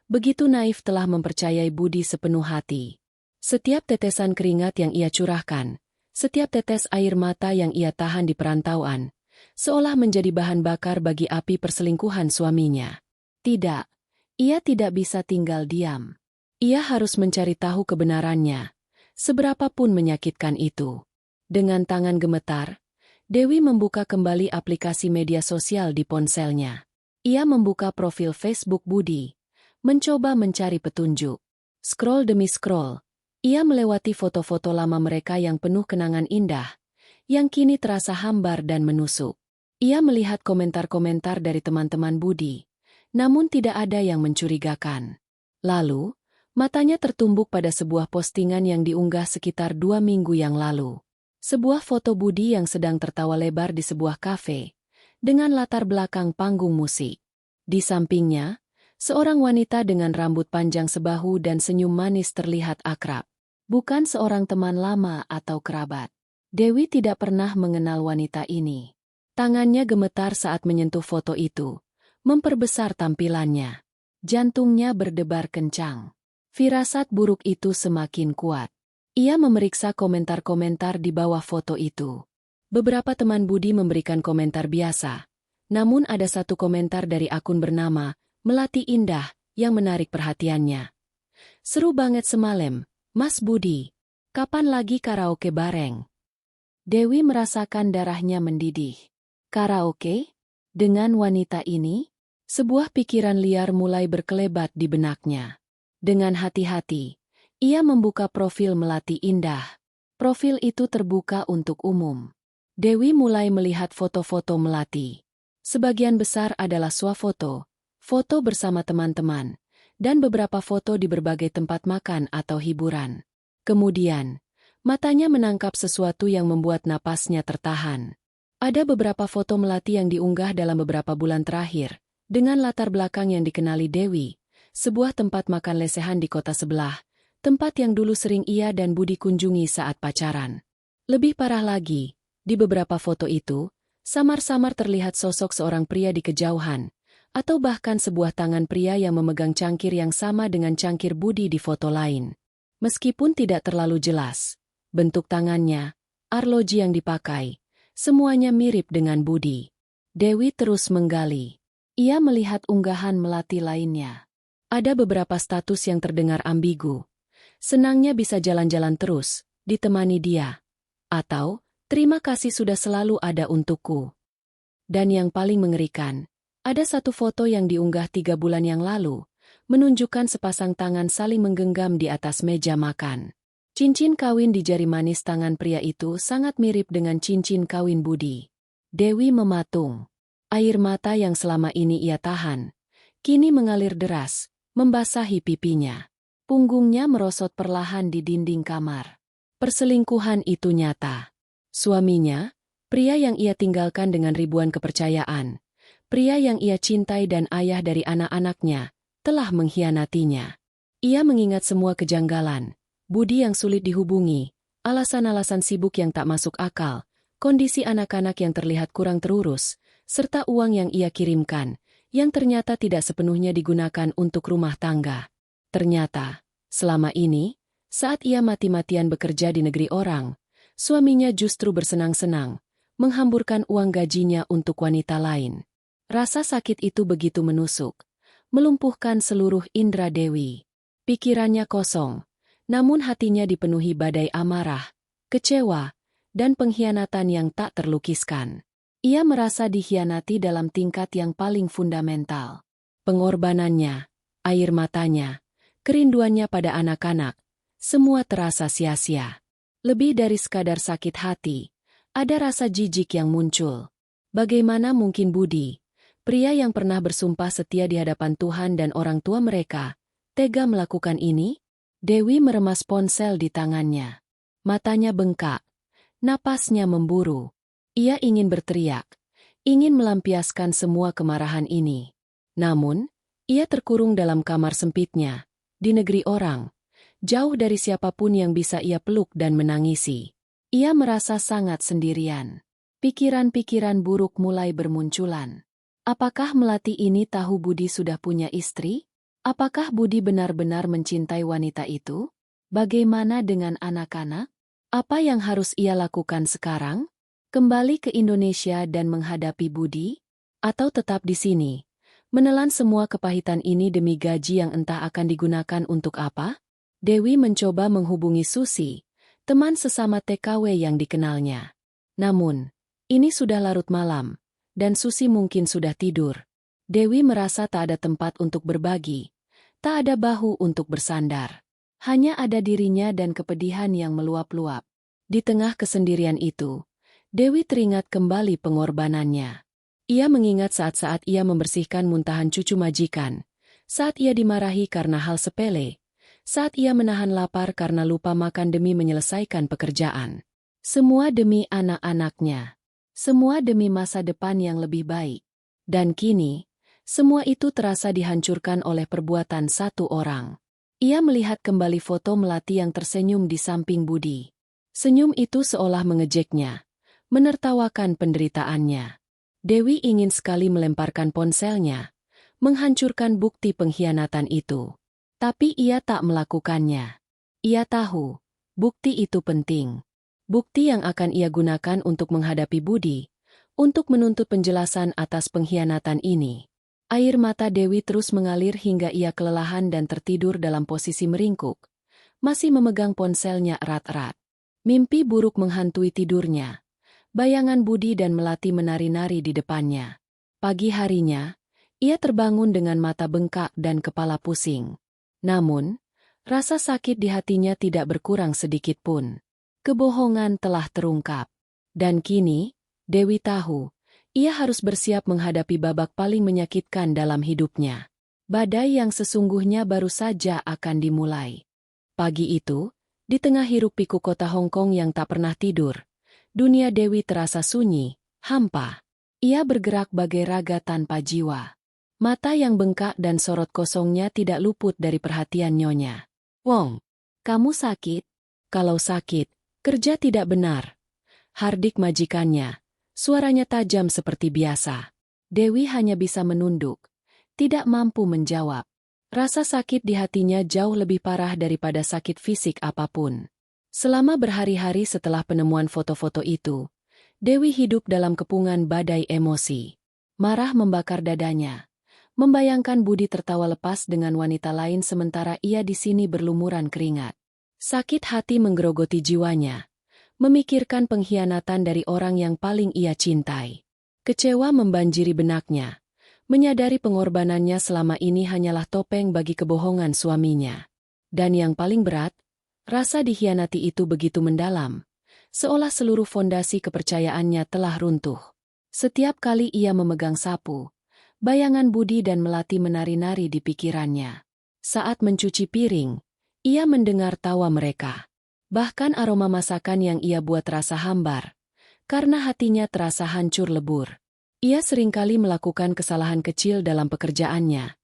begitu naif telah mempercayai Budi sepenuh hati. Setiap tetesan keringat yang ia curahkan, setiap tetes air mata yang ia tahan di perantauan, seolah menjadi bahan bakar bagi api perselingkuhan suaminya. Tidak, ia tidak bisa tinggal diam. Ia harus mencari tahu kebenarannya, seberapapun menyakitkan itu. Dengan tangan gemetar, Dewi membuka kembali aplikasi media sosial di ponselnya. Ia membuka profil Facebook Budi, mencoba mencari petunjuk. Scroll demi scroll, ia melewati foto-foto lama mereka yang penuh kenangan indah, yang kini terasa hambar dan menusuk. Ia melihat komentar-komentar dari teman-teman Budi, namun tidak ada yang mencurigakan. Lalu, matanya tertumbuk pada sebuah postingan yang diunggah sekitar 2 minggu yang lalu. Sebuah foto Budi yang sedang tertawa lebar di sebuah kafe, dengan latar belakang panggung musik. Di sampingnya, Seorang wanita dengan rambut panjang sebahu dan senyum manis terlihat akrab. Bukan seorang teman lama atau kerabat. Dewi tidak pernah mengenal wanita ini. Tangannya gemetar saat menyentuh foto itu, memperbesar tampilannya. Jantungnya berdebar kencang. Firasat buruk itu semakin kuat. Ia memeriksa komentar-komentar di bawah foto itu. Beberapa teman Budi memberikan komentar biasa. Namun ada satu komentar dari akun bernama Melati Indah yang menarik perhatiannya. Seru banget semalam, Mas Budi. Kapan lagi karaoke bareng? Dewi merasakan darahnya mendidih. Karaoke? Dengan wanita ini? Sebuah pikiran liar mulai berkelebat di benaknya. Dengan hati-hati, ia membuka profil Melati Indah. Profil itu terbuka untuk umum. Dewi mulai melihat foto-foto Melati. Sebagian besar adalah swafoto, foto bersama teman-teman, dan beberapa foto di berbagai tempat makan atau hiburan. Kemudian, matanya menangkap sesuatu yang membuat napasnya tertahan. Ada beberapa foto Melati yang diunggah dalam beberapa bulan terakhir, dengan latar belakang yang dikenali Dewi, sebuah tempat makan lesehan di kota sebelah, tempat yang dulu sering ia dan Budi kunjungi saat pacaran. Lebih parah lagi, di beberapa foto itu, samar-samar terlihat sosok seorang pria di kejauhan, atau bahkan sebuah tangan pria yang memegang cangkir yang sama dengan cangkir Budi di foto lain. Meskipun tidak terlalu jelas, bentuk tangannya, arloji yang dipakai, semuanya mirip dengan Budi. Dewi terus menggali. Ia melihat unggahan Melati lainnya. Ada beberapa status yang terdengar ambigu. Senangnya bisa jalan-jalan terus, ditemani dia. Atau, terima kasih sudah selalu ada untukku. Dan yang paling mengerikan, ada satu foto yang diunggah 3 bulan yang lalu, menunjukkan sepasang tangan saling menggenggam di atas meja makan. Cincin kawin di jari manis tangan pria itu sangat mirip dengan cincin kawin Budi. Dewi mematung. Air mata yang selama ini ia tahan, kini mengalir deras, membasahi pipinya. Punggungnya merosot perlahan di dinding kamar. Perselingkuhan itu nyata. Suaminya, pria yang ia tinggalkan dengan ribuan kepercayaan, pria yang ia cintai dan ayah dari anak-anaknya, telah mengkhianatinya. Ia mengingat semua kejanggalan, Budi yang sulit dihubungi, alasan-alasan sibuk yang tak masuk akal, kondisi anak-anak yang terlihat kurang terurus, serta uang yang ia kirimkan, yang ternyata tidak sepenuhnya digunakan untuk rumah tangga. Ternyata, selama ini, saat ia mati-matian bekerja di negeri orang, suaminya justru bersenang-senang, menghamburkan uang gajinya untuk wanita lain. Rasa sakit itu begitu menusuk, melumpuhkan seluruh indera Dewi. Pikirannya kosong, namun hatinya dipenuhi badai amarah, kecewa, dan pengkhianatan yang tak terlukiskan. Ia merasa dikhianati dalam tingkat yang paling fundamental. Pengorbanannya, air matanya, kerinduannya pada anak-anak, semua terasa sia-sia. Lebih dari sekadar sakit hati, ada rasa jijik yang muncul. Bagaimana mungkin Budi, pria yang pernah bersumpah setia di hadapan Tuhan dan orang tua mereka, tega melakukan ini? Dewi meremas ponsel di tangannya. Matanya bengkak, napasnya memburu. Ia ingin berteriak, ingin melampiaskan semua kemarahan ini. Namun, ia terkurung dalam kamar sempitnya, di negeri orang, jauh dari siapapun yang bisa ia peluk dan menangisi. Ia merasa sangat sendirian. Pikiran-pikiran buruk mulai bermunculan. Apakah Melati ini tahu Budi sudah punya istri? Apakah Budi benar-benar mencintai wanita itu? Bagaimana dengan anak-anak? Apa yang harus ia lakukan sekarang? Kembali ke Indonesia dan menghadapi Budi? Atau tetap di sini, menelan semua kepahitan ini demi gaji yang entah akan digunakan untuk apa? Dewi mencoba menghubungi Susi, teman sesama TKW yang dikenalnya. Namun, ini sudah larut malam, dan Susi mungkin sudah tidur. Dewi merasa tak ada tempat untuk berbagi, tak ada bahu untuk bersandar. Hanya ada dirinya dan kepedihan yang meluap-luap. Di tengah kesendirian itu, Dewi teringat kembali pengorbanannya. Ia mengingat saat-saat ia membersihkan muntahan cucu majikan, saat ia dimarahi karena hal sepele, saat ia menahan lapar karena lupa makan demi menyelesaikan pekerjaan. Semua demi anak-anaknya. Semua demi masa depan yang lebih baik. Dan kini, Semua itu terasa dihancurkan oleh perbuatan satu orang. Ia melihat kembali foto Melati yang tersenyum di samping Budi. Senyum itu seolah mengejeknya, menertawakan penderitaannya. Dewi ingin sekali melemparkan ponselnya, menghancurkan bukti pengkhianatan itu. Tapi ia tak melakukannya. Ia tahu, bukti itu penting. Bukti yang akan ia gunakan untuk menghadapi Budi, untuk menuntut penjelasan atas pengkhianatan ini. Air mata Dewi terus mengalir hingga ia kelelahan dan tertidur dalam posisi meringkuk, masih memegang ponselnya erat-erat. Mimpi buruk menghantui tidurnya. Bayangan Budi dan Melati menari-nari di depannya. Pagi harinya, ia terbangun dengan mata bengkak dan kepala pusing. Namun, rasa sakit di hatinya tidak berkurang sedikit pun. Kebohongan telah terungkap. Dan kini, Dewi tahu, ia harus bersiap menghadapi babak paling menyakitkan dalam hidupnya. Badai yang sesungguhnya baru saja akan dimulai. Pagi itu, di tengah hiruk-pikuk kota Hong Kong yang tak pernah tidur, dunia Dewi terasa sunyi, hampa. Ia bergerak bagai raga tanpa jiwa. Mata yang bengkak dan sorot kosongnya tidak luput dari perhatian Nyonya. "Wong, kamu sakit?" "Kalau sakit, kerja tidak benar." Hardik majikannya. Suaranya tajam seperti biasa. Dewi hanya bisa menunduk, tidak mampu menjawab. Rasa sakit di hatinya jauh lebih parah daripada sakit fisik apapun. Selama berhari-hari setelah penemuan foto-foto itu, Dewi hidup dalam kepungan badai emosi. Marah membakar dadanya. Membayangkan Budi tertawa lepas dengan wanita lain sementara ia di sini berlumuran keringat. Sakit hati menggerogoti jiwanya. Memikirkan pengkhianatan dari orang yang paling ia cintai. Kecewa membanjiri benaknya. Menyadari pengorbanannya selama ini hanyalah topeng bagi kebohongan suaminya. Dan yang paling berat, rasa dikhianati itu begitu mendalam. Seolah seluruh fondasi kepercayaannya telah runtuh. Setiap kali ia memegang sapu, bayangan Budi dan Melati menari-nari di pikirannya. Saat mencuci piring, ia mendengar tawa mereka. Bahkan aroma masakan yang ia buat terasa hambar, karena hatinya terasa hancur lebur. Ia seringkali melakukan kesalahan kecil dalam pekerjaannya,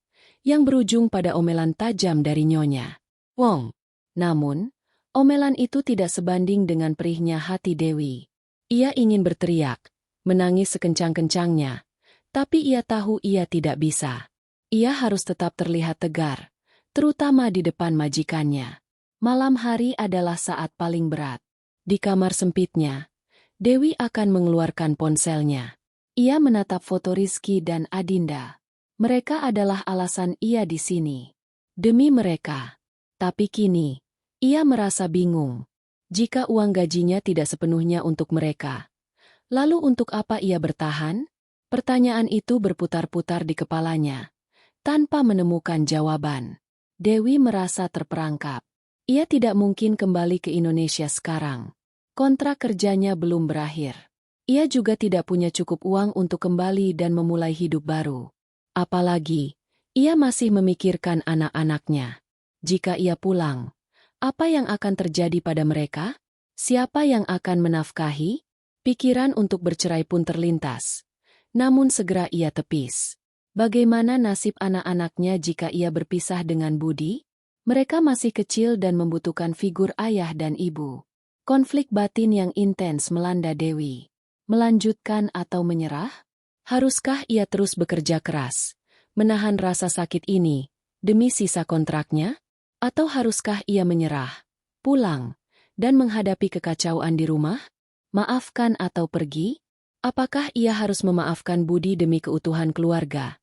yang berujung pada omelan tajam dari Nyonya Wong. Namun, omelan itu tidak sebanding dengan perihnya hati Dewi. Ia ingin berteriak, menangis sekencang-kencangnya, tapi ia tahu ia tidak bisa. Ia harus tetap terlihat tegar, terutama di depan majikannya. Malam hari adalah saat paling berat. Di kamar sempitnya, Dewi akan mengeluarkan ponselnya. Ia menatap foto Rizky dan Adinda. Mereka adalah alasan ia di sini. Demi mereka. Tapi kini, ia merasa bingung. Jika uang gajinya tidak sepenuhnya untuk mereka, lalu untuk apa ia bertahan? Pertanyaan itu berputar-putar di kepalanya, tanpa menemukan jawaban. Dewi merasa terperangkap. Ia tidak mungkin kembali ke Indonesia sekarang. Kontrak kerjanya belum berakhir. Ia juga tidak punya cukup uang untuk kembali dan memulai hidup baru. Apalagi, ia masih memikirkan anak-anaknya. Jika ia pulang, apa yang akan terjadi pada mereka? Siapa yang akan menafkahi? Pikiran untuk bercerai pun terlintas. Namun segera ia tepis. Bagaimana nasib anak-anaknya jika ia berpisah dengan Budi? Mereka masih kecil dan membutuhkan figur ayah dan ibu. Konflik batin yang intens melanda Dewi. Melanjutkan atau menyerah? Haruskah ia terus bekerja keras, menahan rasa sakit ini, demi sisa kontraknya? Atau haruskah ia menyerah, pulang, dan menghadapi kekacauan di rumah? Maafkan atau pergi? Apakah ia harus memaafkan Budi demi keutuhan keluarga,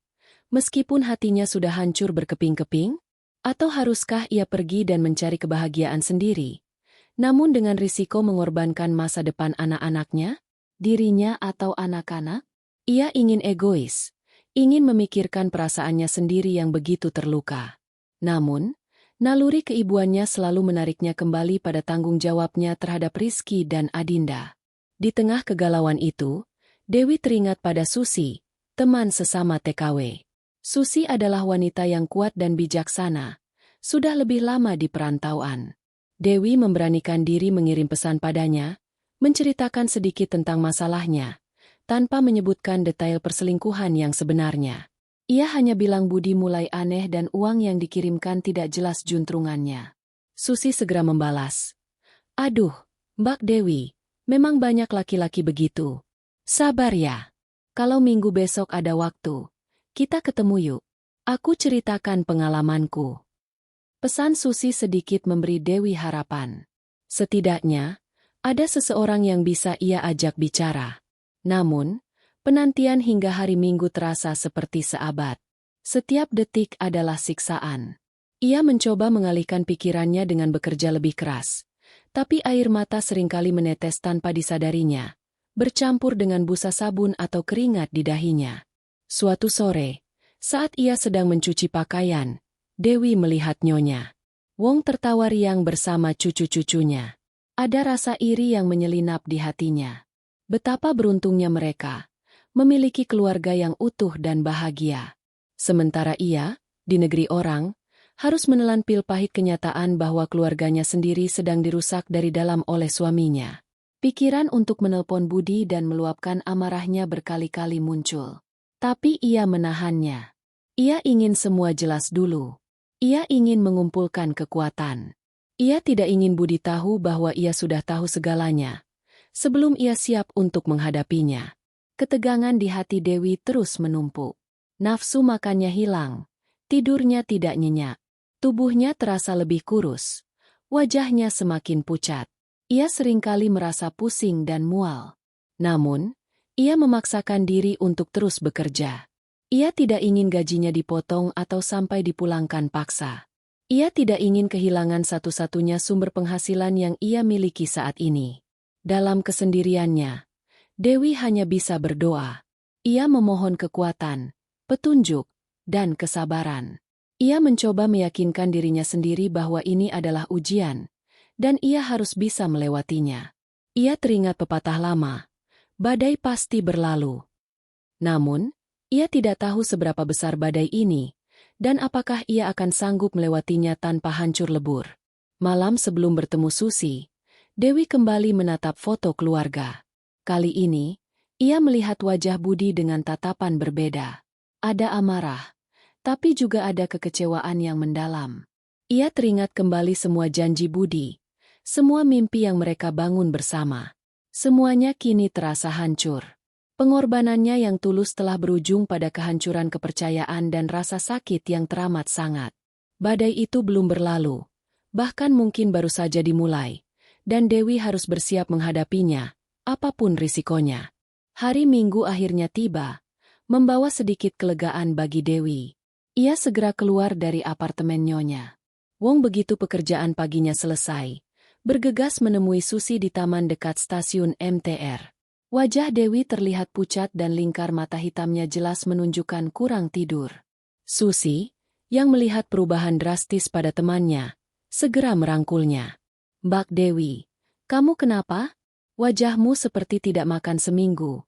meskipun hatinya sudah hancur berkeping-keping? Atau haruskah ia pergi dan mencari kebahagiaan sendiri, namun dengan risiko mengorbankan masa depan anak-anaknya, dirinya atau anak-anak? Ia ingin egois, ingin memikirkan perasaannya sendiri yang begitu terluka. Namun, naluri keibuannya selalu menariknya kembali pada tanggung jawabnya terhadap Rizky dan Adinda. Di tengah kegalauan itu, Dewi teringat pada Susi, teman sesama TKW. Susi adalah wanita yang kuat dan bijaksana, sudah lebih lama di perantauan. Dewi memberanikan diri mengirim pesan padanya, menceritakan sedikit tentang masalahnya, tanpa menyebutkan detail perselingkuhan yang sebenarnya. Ia hanya bilang Budi mulai aneh dan uang yang dikirimkan tidak jelas juntrungannya. Susi segera membalas. Aduh, Mbak Dewi, memang banyak laki-laki begitu. Sabar ya. Kalau minggu besok ada waktu, kita ketemu yuk. Aku ceritakan pengalamanku. Pesan Susi sedikit memberi Dewi harapan. Setidaknya, ada seseorang yang bisa ia ajak bicara. Namun, penantian hingga hari Minggu terasa seperti seabad. Setiap detik adalah siksaan. Ia mencoba mengalihkan pikirannya dengan bekerja lebih keras. Tapi air mata seringkali menetes tanpa disadarinya, bercampur dengan busa sabun atau keringat di dahinya. Suatu sore, saat ia sedang mencuci pakaian, Dewi melihat Nyonya Wong tertawa riang bersama cucu-cucunya. Ada rasa iri yang menyelinap di hatinya. Betapa beruntungnya mereka memiliki keluarga yang utuh dan bahagia. Sementara ia, di negeri orang, harus menelan pil pahit kenyataan bahwa keluarganya sendiri sedang dirusak dari dalam oleh suaminya. Pikiran untuk menelpon Budi dan meluapkan amarahnya berkali-kali muncul. Tapi ia menahannya. Ia ingin semua jelas dulu. Ia ingin mengumpulkan kekuatan. Ia tidak ingin Budi tahu bahwa ia sudah tahu segalanya, sebelum ia siap untuk menghadapinya. Ketegangan di hati Dewi terus menumpuk. Nafsu makannya hilang, tidurnya tidak nyenyak. Tubuhnya terasa lebih kurus, wajahnya semakin pucat. Ia seringkali merasa pusing dan mual. Namun, ia memaksakan diri untuk terus bekerja. Ia tidak ingin gajinya dipotong atau sampai dipulangkan paksa. Ia tidak ingin kehilangan satu-satunya sumber penghasilan yang ia miliki saat ini. Dalam kesendiriannya, Dewi hanya bisa berdoa. Ia memohon kekuatan, petunjuk, dan kesabaran. Ia mencoba meyakinkan dirinya sendiri bahwa ini adalah ujian, dan ia harus bisa melewatinya. Ia teringat pepatah lama, badai pasti berlalu. Namun, ia tidak tahu seberapa besar badai ini, dan apakah ia akan sanggup melewatinya tanpa hancur lebur. Malam sebelum bertemu Susi, Dewi kembali menatap foto keluarga. Kali ini, ia melihat wajah Budi dengan tatapan berbeda. Ada amarah, tapi juga ada kekecewaan yang mendalam. Ia teringat kembali semua janji Budi, semua mimpi yang mereka bangun bersama. Semuanya kini terasa hancur. Pengorbanannya yang tulus telah berujung pada kehancuran kepercayaan dan rasa sakit yang teramat sangat. Badai itu belum berlalu, bahkan mungkin baru saja dimulai, dan Dewi harus bersiap menghadapinya, apapun risikonya. Hari Minggu akhirnya tiba, membawa sedikit kelegaan bagi Dewi. Ia segera keluar dari apartemen Nyonya Wong begitu pekerjaan paginya selesai, bergegas menemui Susi di taman dekat stasiun MTR. Wajah Dewi terlihat pucat dan lingkar mata hitamnya jelas menunjukkan kurang tidur. Susi, yang melihat perubahan drastis pada temannya, segera merangkulnya. Mbak Dewi, kamu kenapa? Wajahmu seperti tidak makan seminggu,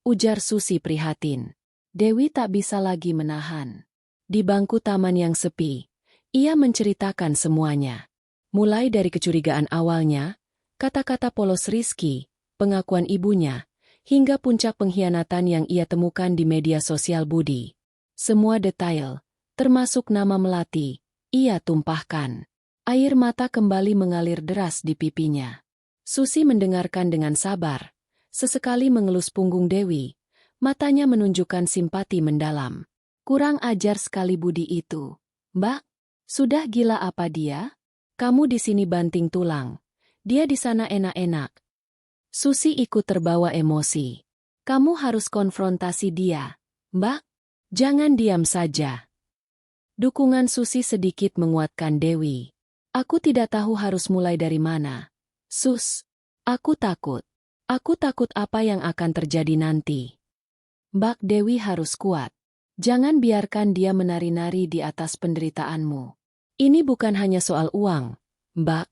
ujar Susi prihatin. Dewi tak bisa lagi menahan. Di bangku taman yang sepi, ia menceritakan semuanya. Mulai dari kecurigaan awalnya, kata-kata polos Rizky, pengakuan ibunya, hingga puncak pengkhianatan yang ia temukan di media sosial Budi. Semua detail, termasuk nama Melati, ia tumpahkan. Air mata kembali mengalir deras di pipinya. Susi mendengarkan dengan sabar, sesekali mengelus punggung Dewi, matanya menunjukkan simpati mendalam. Kurang ajar sekali Budi itu. Mbak, sudah gila apa dia? Kamu di sini banting tulang, dia di sana enak-enak. Susi ikut terbawa emosi. Kamu harus konfrontasi dia, Mbak. Jangan diam saja. Dukungan Susi sedikit menguatkan Dewi. Aku tidak tahu harus mulai dari mana. Sus, aku takut. Aku takut apa yang akan terjadi nanti. Mbak Dewi harus kuat. Jangan biarkan dia menari-nari di atas penderitaanmu. Ini bukan hanya soal uang, Mbak.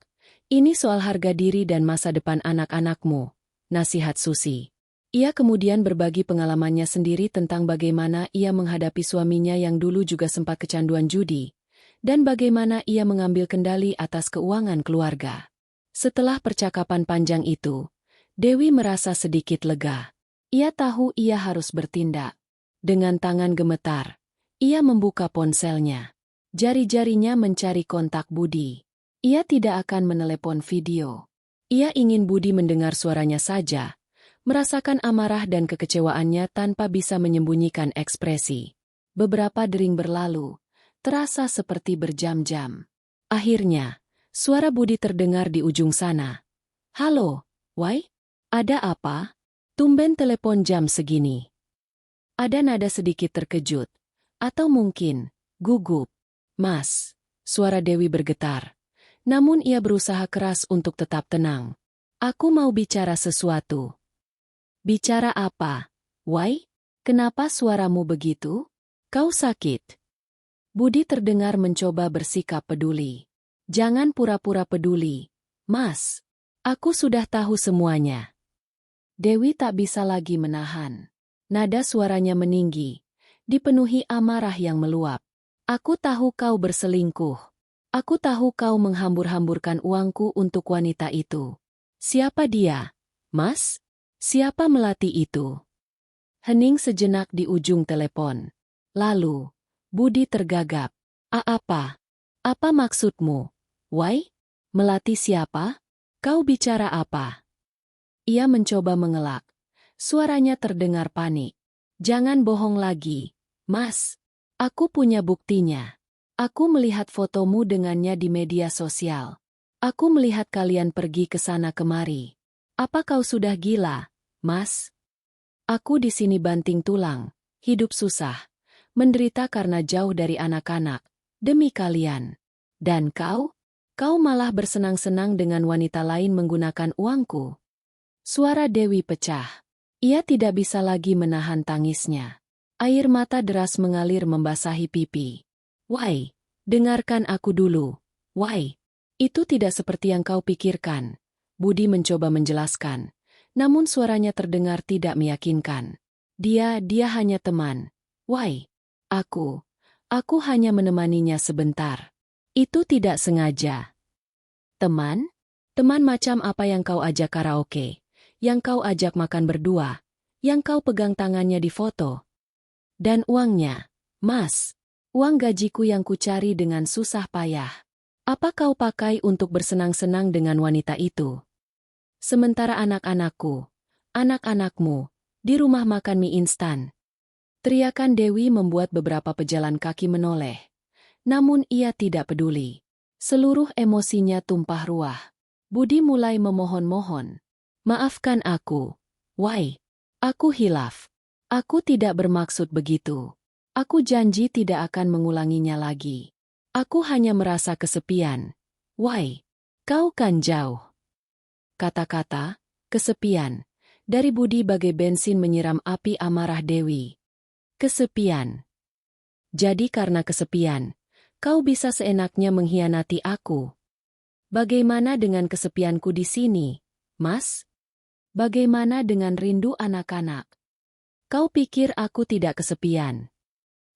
Ini soal harga diri dan masa depan anak-anakmu, nasihat Susi. Ia kemudian berbagi pengalamannya sendiri tentang bagaimana ia menghadapi suaminya yang dulu juga sempat kecanduan judi, dan bagaimana ia mengambil kendali atas keuangan keluarga. Setelah percakapan panjang itu, Dewi merasa sedikit lega. Ia tahu ia harus bertindak. Dengan tangan gemetar, Ia membuka ponselnya. Jari-jarinya mencari kontak Budi. Ia tidak akan menelepon video. Ia ingin Budi mendengar suaranya saja, merasakan amarah dan kekecewaannya tanpa bisa menyembunyikan ekspresi. Beberapa dering berlalu, terasa seperti berjam-jam. Akhirnya, suara Budi terdengar di ujung sana. "Halo, Wai? Ada apa? Tumben telepon jam segini." Ada nada sedikit terkejut. Atau mungkin, gugup. "Mas." Suara Dewi bergetar. Namun ia berusaha keras untuk tetap tenang. "Aku mau bicara sesuatu." "Bicara apa, Wai? Kenapa suaramu begitu? Kau sakit?" Budi terdengar mencoba bersikap peduli. "Jangan pura-pura peduli, Mas. Aku sudah tahu semuanya." Dewi tak bisa lagi menahan. Nada suaranya meninggi, dipenuhi amarah yang meluap. "Aku tahu kau berselingkuh. Aku tahu kau menghambur-hamburkan uangku untuk wanita itu. Siapa dia, Mas? Siapa melati itu?" Hening sejenak di ujung telepon. Lalu, Budi tergagap. Apa? Apa maksudmu, Wai? Melati siapa? Kau bicara apa?" Ia mencoba mengelak. Suaranya terdengar panik. "Jangan bohong lagi, Mas. Aku punya buktinya. Aku melihat fotomu dengannya di media sosial. Aku melihat kalian pergi ke sana kemari. Apa kau sudah gila, Mas? Aku di sini banting tulang, hidup susah, menderita karena jauh dari anak-anak, demi kalian. Dan kau? Kau malah bersenang-senang dengan wanita lain menggunakan uangku." Suara Dewi pecah. Ia tidak bisa lagi menahan tangisnya. Air mata deras mengalir membasahi pipi. "Wai, dengarkan aku dulu. Wai, itu tidak seperti yang kau pikirkan." Budi mencoba menjelaskan, namun suaranya terdengar tidak meyakinkan. Dia hanya teman. "Wai, aku hanya menemaninya sebentar. Itu tidak sengaja." "Teman? Teman macam apa yang kau ajak karaoke? Yang kau ajak makan berdua? Yang kau pegang tangannya di foto? Dan uangnya, Mas? Uang gajiku yang kucari dengan susah payah. Apa kau pakai untuk bersenang-senang dengan wanita itu? Sementara anak-anakku, anak-anakmu, di rumah makan mie instan." Teriakan Dewi membuat beberapa pejalan kaki menoleh. Namun ia tidak peduli. Seluruh emosinya tumpah ruah. Budi mulai memohon-mohon. "Maafkan aku, Wai. Aku hilaf. Aku tidak bermaksud begitu. Aku janji tidak akan mengulanginya lagi. Aku hanya merasa kesepian. Wai, kau kan jauh." Kata-kata, kesepian, dari Budi bagai bensin menyiram api amarah Dewi. Kesepian. Jadi karena kesepian, kau bisa seenaknya mengkhianati aku. Bagaimana dengan kesepianku di sini, Mas? Bagaimana dengan rindu anak-anak? Kau pikir aku tidak kesepian?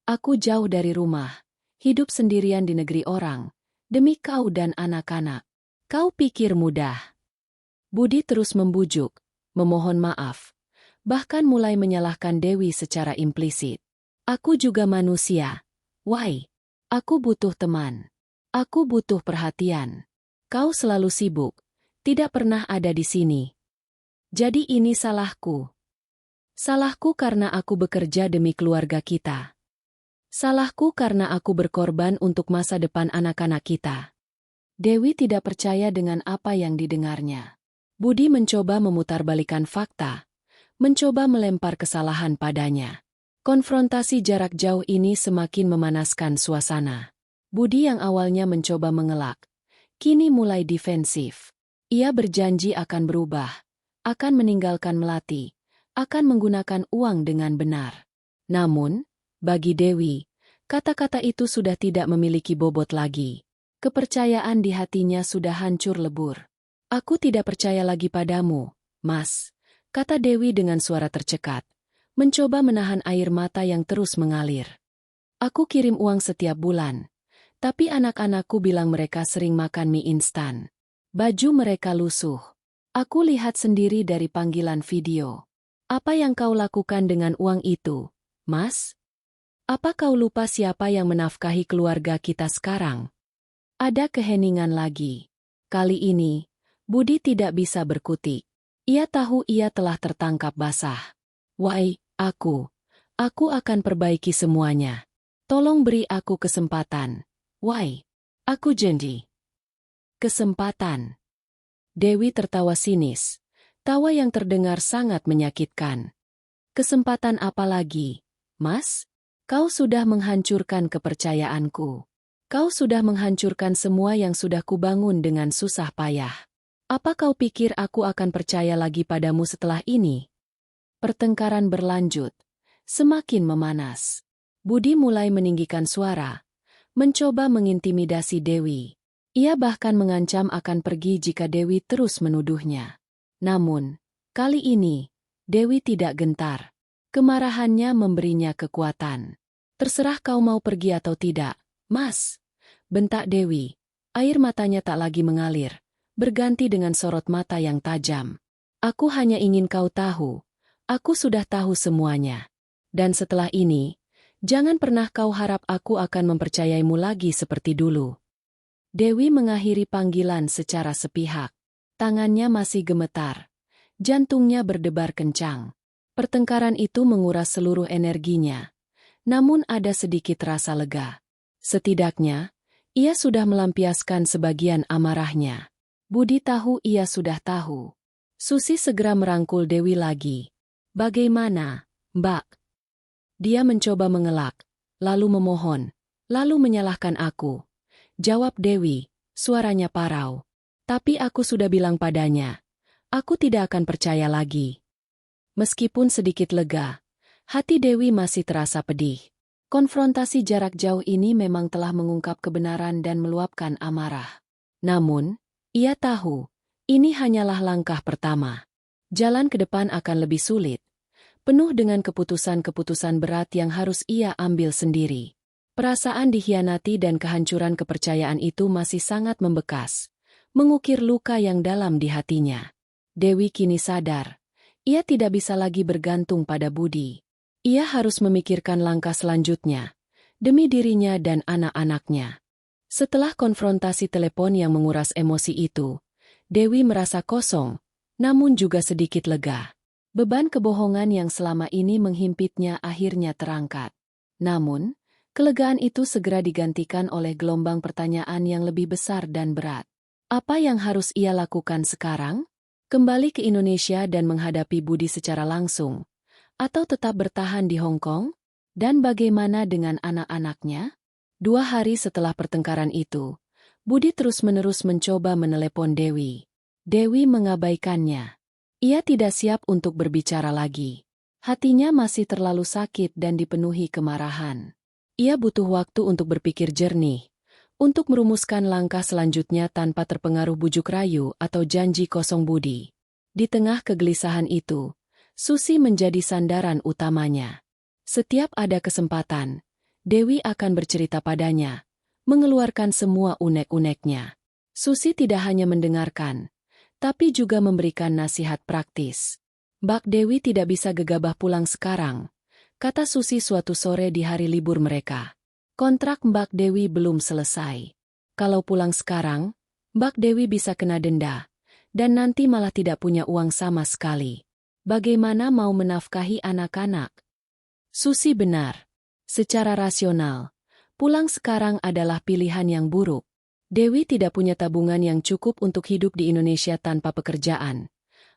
Aku jauh dari rumah, hidup sendirian di negeri orang, demi kau dan anak-anak. Kau pikir mudah? Budi terus membujuk, memohon maaf, bahkan mulai menyalahkan Dewi secara implisit. "Aku juga manusia, Wai. Aku butuh teman. Aku butuh perhatian. Kau selalu sibuk, tidak pernah ada di sini. Jadi ini salahku. Salahku karena aku bekerja demi keluarga kita. Salahku karena aku berkorban untuk masa depan anak-anak kita." Dewi tidak percaya dengan apa yang didengarnya. Budi mencoba memutarbalikkan fakta, mencoba melempar kesalahan padanya. Konfrontasi jarak jauh ini semakin memanaskan suasana. Budi yang awalnya mencoba mengelak, kini mulai defensif. Ia berjanji akan berubah, akan meninggalkan Melati, akan menggunakan uang dengan benar. Namun, bagi Dewi, kata-kata itu sudah tidak memiliki bobot lagi. Kepercayaan di hatinya sudah hancur lebur. "Aku tidak percaya lagi padamu, Mas," kata Dewi dengan suara tercekat, mencoba menahan air mata yang terus mengalir. "Aku kirim uang setiap bulan, tapi anak-anakku bilang mereka sering makan mie instan. Baju mereka lusuh. Aku lihat sendiri dari panggilan video. Apa yang kau lakukan dengan uang itu, Mas? Apa kau lupa siapa yang menafkahi keluarga kita sekarang? Ada keheningan lagi. Kali ini, Budi tidak bisa berkutik. Ia tahu ia telah tertangkap basah. Wai, aku akan perbaiki semuanya. Tolong beri aku kesempatan. Wai, aku janji. Kesempatan. Dewi tertawa sinis. Tawa yang terdengar sangat menyakitkan. Kesempatan apa lagi, Mas? Kau sudah menghancurkan kepercayaanku. Kau sudah menghancurkan semua yang sudah kubangun dengan susah payah. Apa kau pikir aku akan percaya lagi padamu setelah ini? Pertengkaran berlanjut, semakin memanas. Budi mulai meninggikan suara, mencoba mengintimidasi Dewi. Ia bahkan mengancam akan pergi jika Dewi terus menuduhnya. Namun, kali ini, Dewi tidak gentar. Kemarahannya memberinya kekuatan. Terserah kau mau pergi atau tidak, Mas, bentak Dewi. Air matanya tak lagi mengalir, berganti dengan sorot mata yang tajam. Aku hanya ingin kau tahu, aku sudah tahu semuanya. Dan setelah ini, jangan pernah kau harap aku akan mempercayaimu lagi seperti dulu. Dewi mengakhiri panggilan secara sepihak. Tangannya masih gemetar. Jantungnya berdebar kencang. Pertengkaran itu menguras seluruh energinya. Namun ada sedikit rasa lega. Setidaknya, ia sudah melampiaskan sebagian amarahnya. Budi tahu ia sudah tahu. Susi segera merangkul Dewi lagi. Bagaimana, Mbak? Dia mencoba mengelak, lalu memohon, lalu menyalahkan aku. Jawab Dewi, suaranya parau. Tapi aku sudah bilang padanya, aku tidak akan percaya lagi. Meskipun sedikit lega, hati Dewi masih terasa pedih. Konfrontasi jarak jauh ini memang telah mengungkap kebenaran dan meluapkan amarah. Namun, ia tahu, ini hanyalah langkah pertama. Jalan ke depan akan lebih sulit, penuh dengan keputusan-keputusan berat yang harus ia ambil sendiri. Perasaan dikhianati dan kehancuran kepercayaan itu masih sangat membekas, mengukir luka yang dalam di hatinya. Dewi kini sadar, ia tidak bisa lagi bergantung pada Budi. Ia harus memikirkan langkah selanjutnya, demi dirinya dan anak-anaknya. Setelah konfrontasi telepon yang menguras emosi itu, Dewi merasa kosong, namun juga sedikit lega. Beban kebohongan yang selama ini menghimpitnya akhirnya terangkat. Namun, kelegaan itu segera digantikan oleh gelombang pertanyaan yang lebih besar dan berat. Apa yang harus ia lakukan sekarang? Kembali ke Indonesia dan menghadapi Budi secara langsung? Atau tetap bertahan di Hong Kong? Dan bagaimana dengan anak-anaknya? 2 hari setelah pertengkaran itu, Budi terus-menerus mencoba menelepon Dewi. Dewi mengabaikannya. Ia tidak siap untuk berbicara lagi. Hatinya masih terlalu sakit dan dipenuhi kemarahan. Ia butuh waktu untuk berpikir jernih, untuk merumuskan langkah selanjutnya tanpa terpengaruh bujuk rayu atau janji kosong Budi. Di tengah kegelisahan itu, Susi menjadi sandaran utamanya. Setiap ada kesempatan, Dewi akan bercerita padanya, mengeluarkan semua unek-uneknya. Susi tidak hanya mendengarkan, tapi juga memberikan nasihat praktis. Mbak Dewi tidak bisa gegabah pulang sekarang, kata Susi suatu sore di hari libur mereka. Kontrak Mbak Dewi belum selesai. Kalau pulang sekarang, Mbak Dewi bisa kena denda, dan nanti malah tidak punya uang sama sekali. Bagaimana mau menafkahi anak-anak? Susi benar. Secara rasional, pulang sekarang adalah pilihan yang buruk. Dewi tidak punya tabungan yang cukup untuk hidup di Indonesia tanpa pekerjaan.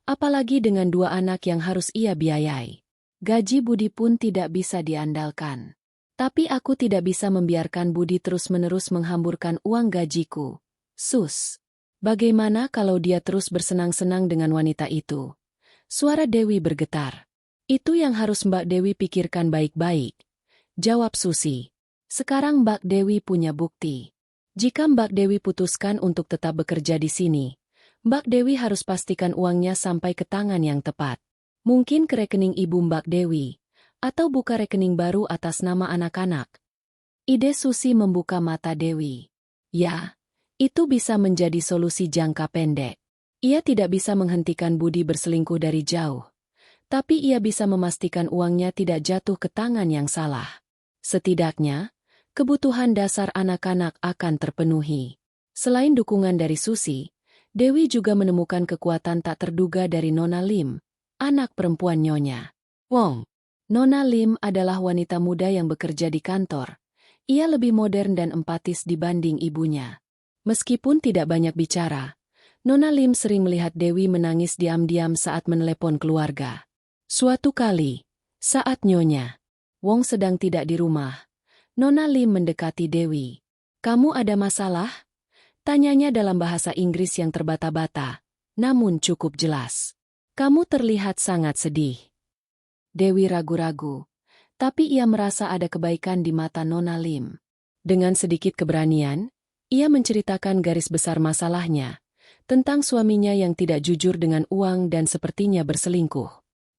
Apalagi dengan 2 anak yang harus ia biayai. Gaji Budi pun tidak bisa diandalkan. Tapi aku tidak bisa membiarkan Budi terus-menerus menghamburkan uang gajiku. Sus, bagaimana kalau dia terus bersenang-senang dengan wanita itu? Suara Dewi bergetar. Itu yang harus Mbak Dewi pikirkan baik-baik. Jawab Susi. Sekarang Mbak Dewi punya bukti. Jika Mbak Dewi putuskan untuk tetap bekerja di sini, Mbak Dewi harus pastikan uangnya sampai ke tangan yang tepat. Mungkin ke rekening ibu Mbak Dewi, atau buka rekening baru atas nama anak-anak. Ide Susi membuka mata Dewi. Ya, itu bisa menjadi solusi jangka pendek. Ia tidak bisa menghentikan Budi berselingkuh dari jauh, tapi ia bisa memastikan uangnya tidak jatuh ke tangan yang salah. Setidaknya, kebutuhan dasar anak-anak akan terpenuhi. Selain dukungan dari Susi, Dewi juga menemukan kekuatan tak terduga dari Nona Lim, anak perempuan Nyonya Wong. Nona Lim adalah wanita muda yang bekerja di kantor. Ia lebih modern dan empatis dibanding ibunya. Meskipun tidak banyak bicara, Nona Lim sering melihat Dewi menangis diam-diam saat menelepon keluarga. Suatu kali, saat Nyonya Wong sedang tidak di rumah, Nona Lim mendekati Dewi. "Kamu ada masalah?" Tanyanya dalam bahasa Inggris yang terbata-bata, namun cukup jelas. "Kamu terlihat sangat sedih." Dewi ragu-ragu, tapi ia merasa ada kebaikan di mata Nona Lim. Dengan sedikit keberanian, ia menceritakan garis besar masalahnya, tentang suaminya yang tidak jujur dengan uang dan sepertinya berselingkuh.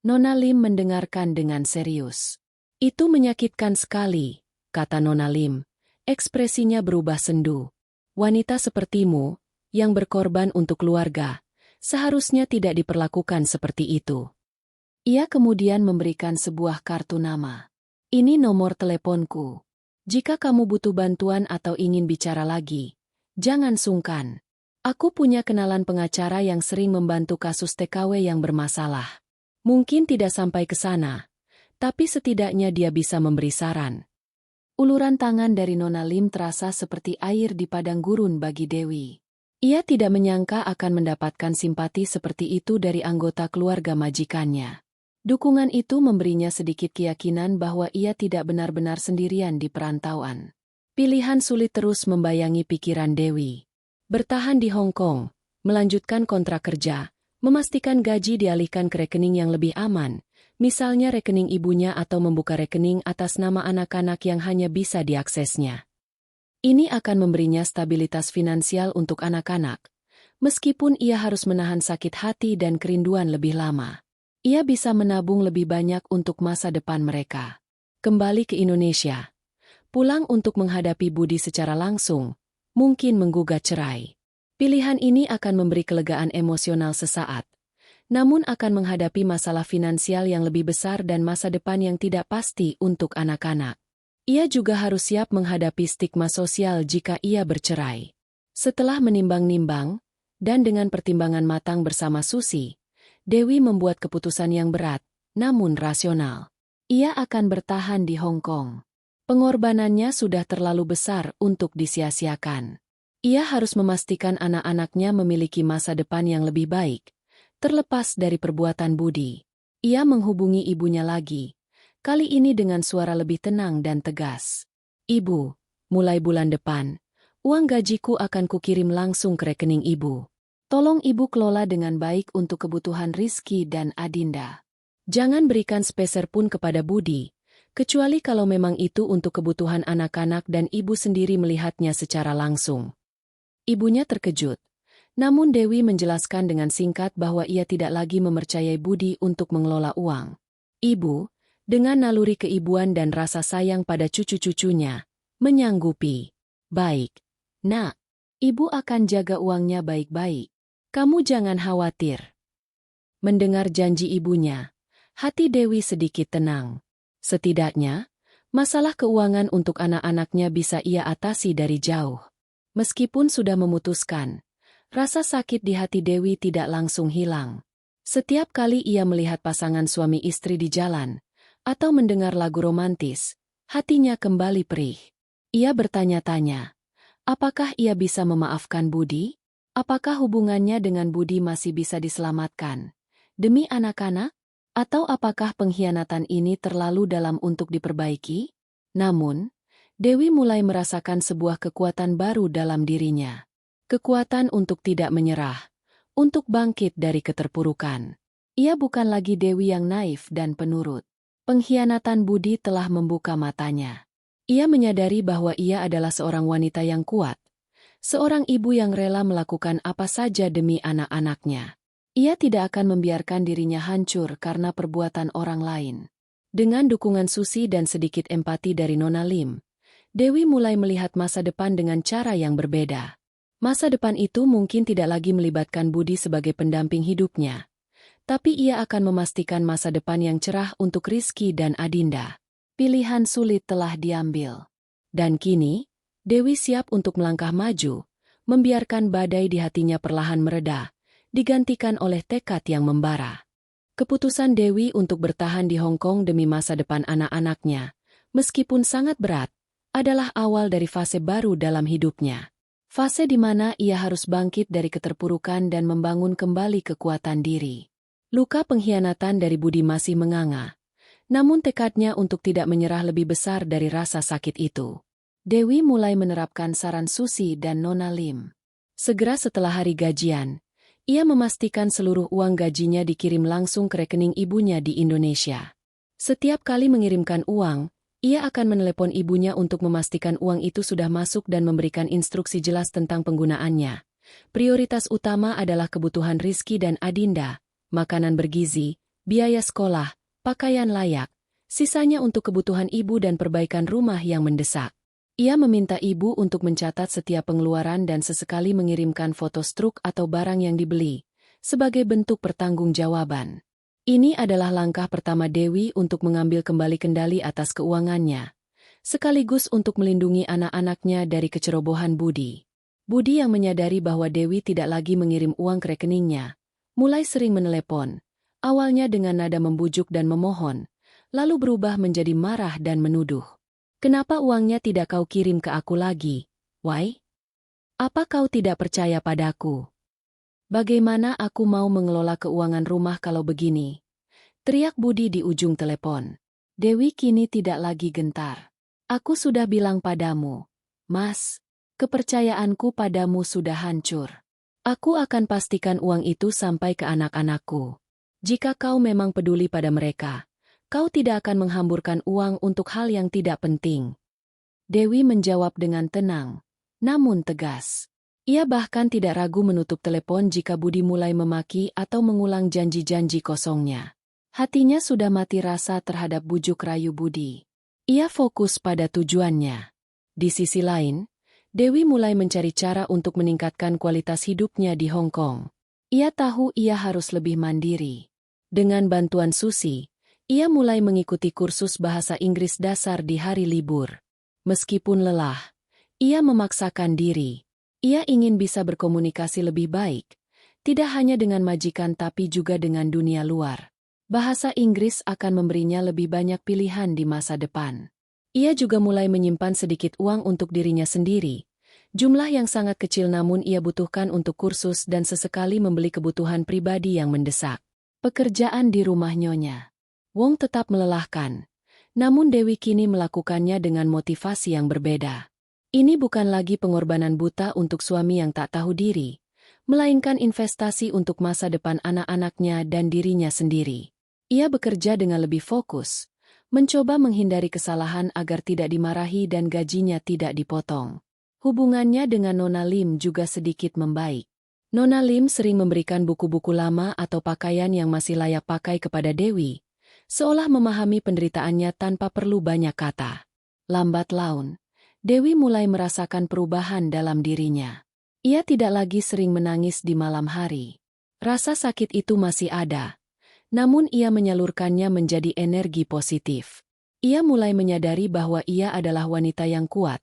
Nona Lim mendengarkan dengan serius. "Itu menyakitkan sekali," kata Nona Lim. Ekspresinya berubah sendu. "Wanita sepertimu, yang berkorban untuk keluarga, seharusnya tidak diperlakukan seperti itu." Ia kemudian memberikan sebuah kartu nama. "Ini nomor teleponku. Jika kamu butuh bantuan atau ingin bicara lagi, jangan sungkan. Aku punya kenalan pengacara yang sering membantu kasus TKW yang bermasalah. Mungkin tidak sampai ke sana, tapi setidaknya dia bisa memberi saran." Uluran tangan dari Nona Lim terasa seperti air di padang gurun bagi Dewi. Ia tidak menyangka akan mendapatkan simpati seperti itu dari anggota keluarga majikannya. Dukungan itu memberinya sedikit keyakinan bahwa ia tidak benar-benar sendirian di perantauan. Pilihan sulit terus membayangi pikiran Dewi. Bertahan di Hong Kong, melanjutkan kontrak kerja, memastikan gaji dialihkan ke rekening yang lebih aman, misalnya rekening ibunya atau membuka rekening atas nama anak-anak yang hanya bisa diaksesnya. Ini akan memberinya stabilitas finansial untuk anak-anak, meskipun ia harus menahan sakit hati dan kerinduan lebih lama. Ia bisa menabung lebih banyak untuk masa depan mereka. Kembali ke Indonesia. Pulang untuk menghadapi Budi secara langsung, mungkin menggugat cerai. Pilihan ini akan memberi kelegaan emosional sesaat, namun akan menghadapi masalah finansial yang lebih besar dan masa depan yang tidak pasti untuk anak-anak. Ia juga harus siap menghadapi stigma sosial jika ia bercerai. Setelah menimbang-nimbang, dan dengan pertimbangan matang bersama Susi, Dewi membuat keputusan yang berat, namun rasional. Ia akan bertahan di Hong Kong. Pengorbanannya sudah terlalu besar untuk disia-siakan. Ia harus memastikan anak-anaknya memiliki masa depan yang lebih baik, terlepas dari perbuatan Budi. Ia menghubungi ibunya lagi, kali ini dengan suara lebih tenang dan tegas. "Ibu, mulai bulan depan, uang gajiku akan kukirim langsung ke rekening ibu. Tolong ibu kelola dengan baik untuk kebutuhan Rizky dan Adinda. Jangan berikan sepeser pun kepada Budi, kecuali kalau memang itu untuk kebutuhan anak-anak dan ibu sendiri melihatnya secara langsung." Ibunya terkejut, namun Dewi menjelaskan dengan singkat bahwa ia tidak lagi mempercayai Budi untuk mengelola uang. Ibu, dengan naluri keibuan dan rasa sayang pada cucu-cucunya, menyanggupi. "Baik, Nak. Ibu akan jaga uangnya baik-baik. Kamu jangan khawatir." Mendengar janji ibunya, hati Dewi sedikit tenang. Setidaknya, masalah keuangan untuk anak-anaknya bisa ia atasi dari jauh. Meskipun sudah memutuskan, rasa sakit di hati Dewi tidak langsung hilang. Setiap kali ia melihat pasangan suami istri di jalan, atau mendengar lagu romantis, hatinya kembali perih. Ia bertanya-tanya, apakah ia bisa memaafkan Budi? Apakah hubungannya dengan Budi masih bisa diselamatkan demi anak-anak? Atau apakah pengkhianatan ini terlalu dalam untuk diperbaiki? Namun, Dewi mulai merasakan sebuah kekuatan baru dalam dirinya. Kekuatan untuk tidak menyerah, untuk bangkit dari keterpurukan. Ia bukan lagi Dewi yang naif dan penurut. Pengkhianatan Budi telah membuka matanya. Ia menyadari bahwa ia adalah seorang wanita yang kuat. Seorang ibu yang rela melakukan apa saja demi anak-anaknya. Ia tidak akan membiarkan dirinya hancur karena perbuatan orang lain. Dengan dukungan Susi dan sedikit empati dari Nona Lim, Dewi mulai melihat masa depan dengan cara yang berbeda. Masa depan itu mungkin tidak lagi melibatkan Budi sebagai pendamping hidupnya, tapi ia akan memastikan masa depan yang cerah untuk Rizky dan Adinda. Pilihan sulit telah diambil. Dan kini, Dewi siap untuk melangkah maju, membiarkan badai di hatinya perlahan mereda, digantikan oleh tekad yang membara. Keputusan Dewi untuk bertahan di Hong Kong demi masa depan anak-anaknya, meskipun sangat berat, adalah awal dari fase baru dalam hidupnya. Fase di mana ia harus bangkit dari keterpurukan dan membangun kembali kekuatan diri. Luka pengkhianatan dari Budi masih menganga, namun tekadnya untuk tidak menyerah lebih besar dari rasa sakit itu. Dewi mulai menerapkan saran Susi dan Nona Lim. Segera setelah hari gajian, ia memastikan seluruh uang gajinya dikirim langsung ke rekening ibunya di Indonesia. Setiap kali mengirimkan uang, ia akan menelepon ibunya untuk memastikan uang itu sudah masuk dan memberikan instruksi jelas tentang penggunaannya. Prioritas utama adalah kebutuhan Rizky dan Adinda, makanan bergizi, biaya sekolah, pakaian layak, sisanya untuk kebutuhan ibu dan perbaikan rumah yang mendesak. Ia meminta ibu untuk mencatat setiap pengeluaran dan sesekali mengirimkan foto struk atau barang yang dibeli, sebagai bentuk pertanggungjawaban. Ini adalah langkah pertama Dewi untuk mengambil kembali kendali atas keuangannya, sekaligus untuk melindungi anak-anaknya dari kecerobohan Budi. Budi yang menyadari bahwa Dewi tidak lagi mengirim uang ke rekeningnya, mulai sering menelepon, awalnya dengan nada membujuk dan memohon, lalu berubah menjadi marah dan menuduh. Kenapa uangnya tidak kau kirim ke aku lagi, Wai? Apa kau tidak percaya padaku? Bagaimana aku mau mengelola keuangan rumah kalau begini? Teriak Budi di ujung telepon. Dewi kini tidak lagi gentar. Aku sudah bilang padamu, Mas, kepercayaanku padamu sudah hancur. Aku akan pastikan uang itu sampai ke anak-anakku. Jika kau memang peduli pada mereka, kau tidak akan menghamburkan uang untuk hal yang tidak penting. Dewi menjawab dengan tenang, namun tegas. Ia bahkan tidak ragu menutup telepon jika Budi mulai memaki atau mengulang janji-janji kosongnya. Hatinya sudah mati rasa terhadap bujuk rayu Budi. Ia fokus pada tujuannya. Di sisi lain, Dewi mulai mencari cara untuk meningkatkan kualitas hidupnya di Hong Kong. Ia tahu ia harus lebih mandiri. Dengan bantuan Susi, ia mulai mengikuti kursus bahasa Inggris dasar di hari libur. Meskipun lelah, ia memaksakan diri. Ia ingin bisa berkomunikasi lebih baik, tidak hanya dengan majikan tapi juga dengan dunia luar. Bahasa Inggris akan memberinya lebih banyak pilihan di masa depan. Ia juga mulai menyimpan sedikit uang untuk dirinya sendiri, jumlah yang sangat kecil namun ia butuhkan untuk kursus dan sesekali membeli kebutuhan pribadi yang mendesak. Pekerjaan di rumah Nyonya Wong tetap melelahkan, namun Dewi kini melakukannya dengan motivasi yang berbeda. Ini bukan lagi pengorbanan buta untuk suami yang tak tahu diri, melainkan investasi untuk masa depan anak-anaknya dan dirinya sendiri. Ia bekerja dengan lebih fokus, mencoba menghindari kesalahan agar tidak dimarahi dan gajinya tidak dipotong. Hubungannya dengan Nona Lim juga sedikit membaik. Nona Lim sering memberikan buku-buku lama atau pakaian yang masih layak pakai kepada Dewi, seolah memahami penderitaannya tanpa perlu banyak kata. Lambat laun, Dewi mulai merasakan perubahan dalam dirinya. Ia tidak lagi sering menangis di malam hari. Rasa sakit itu masih ada, namun ia menyalurkannya menjadi energi positif. Ia mulai menyadari bahwa ia adalah wanita yang kuat,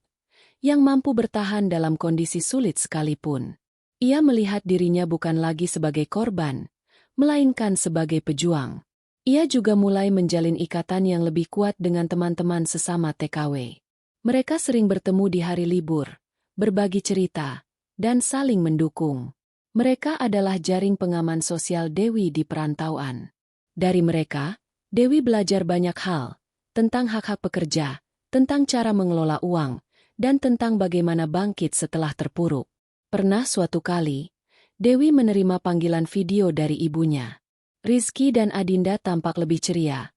yang mampu bertahan dalam kondisi sulit sekalipun. Ia melihat dirinya bukan lagi sebagai korban, melainkan sebagai pejuang. Ia juga mulai menjalin ikatan yang lebih kuat dengan teman-teman sesama TKW. Mereka sering bertemu di hari libur, berbagi cerita, dan saling mendukung. Mereka adalah jaring pengaman sosial Dewi di perantauan. Dari mereka, Dewi belajar banyak hal, tentang hak-hak pekerja, tentang cara mengelola uang, dan tentang bagaimana bangkit setelah terpuruk. Pernah suatu kali, Dewi menerima panggilan video dari ibunya. Rizky dan Adinda tampak lebih ceria.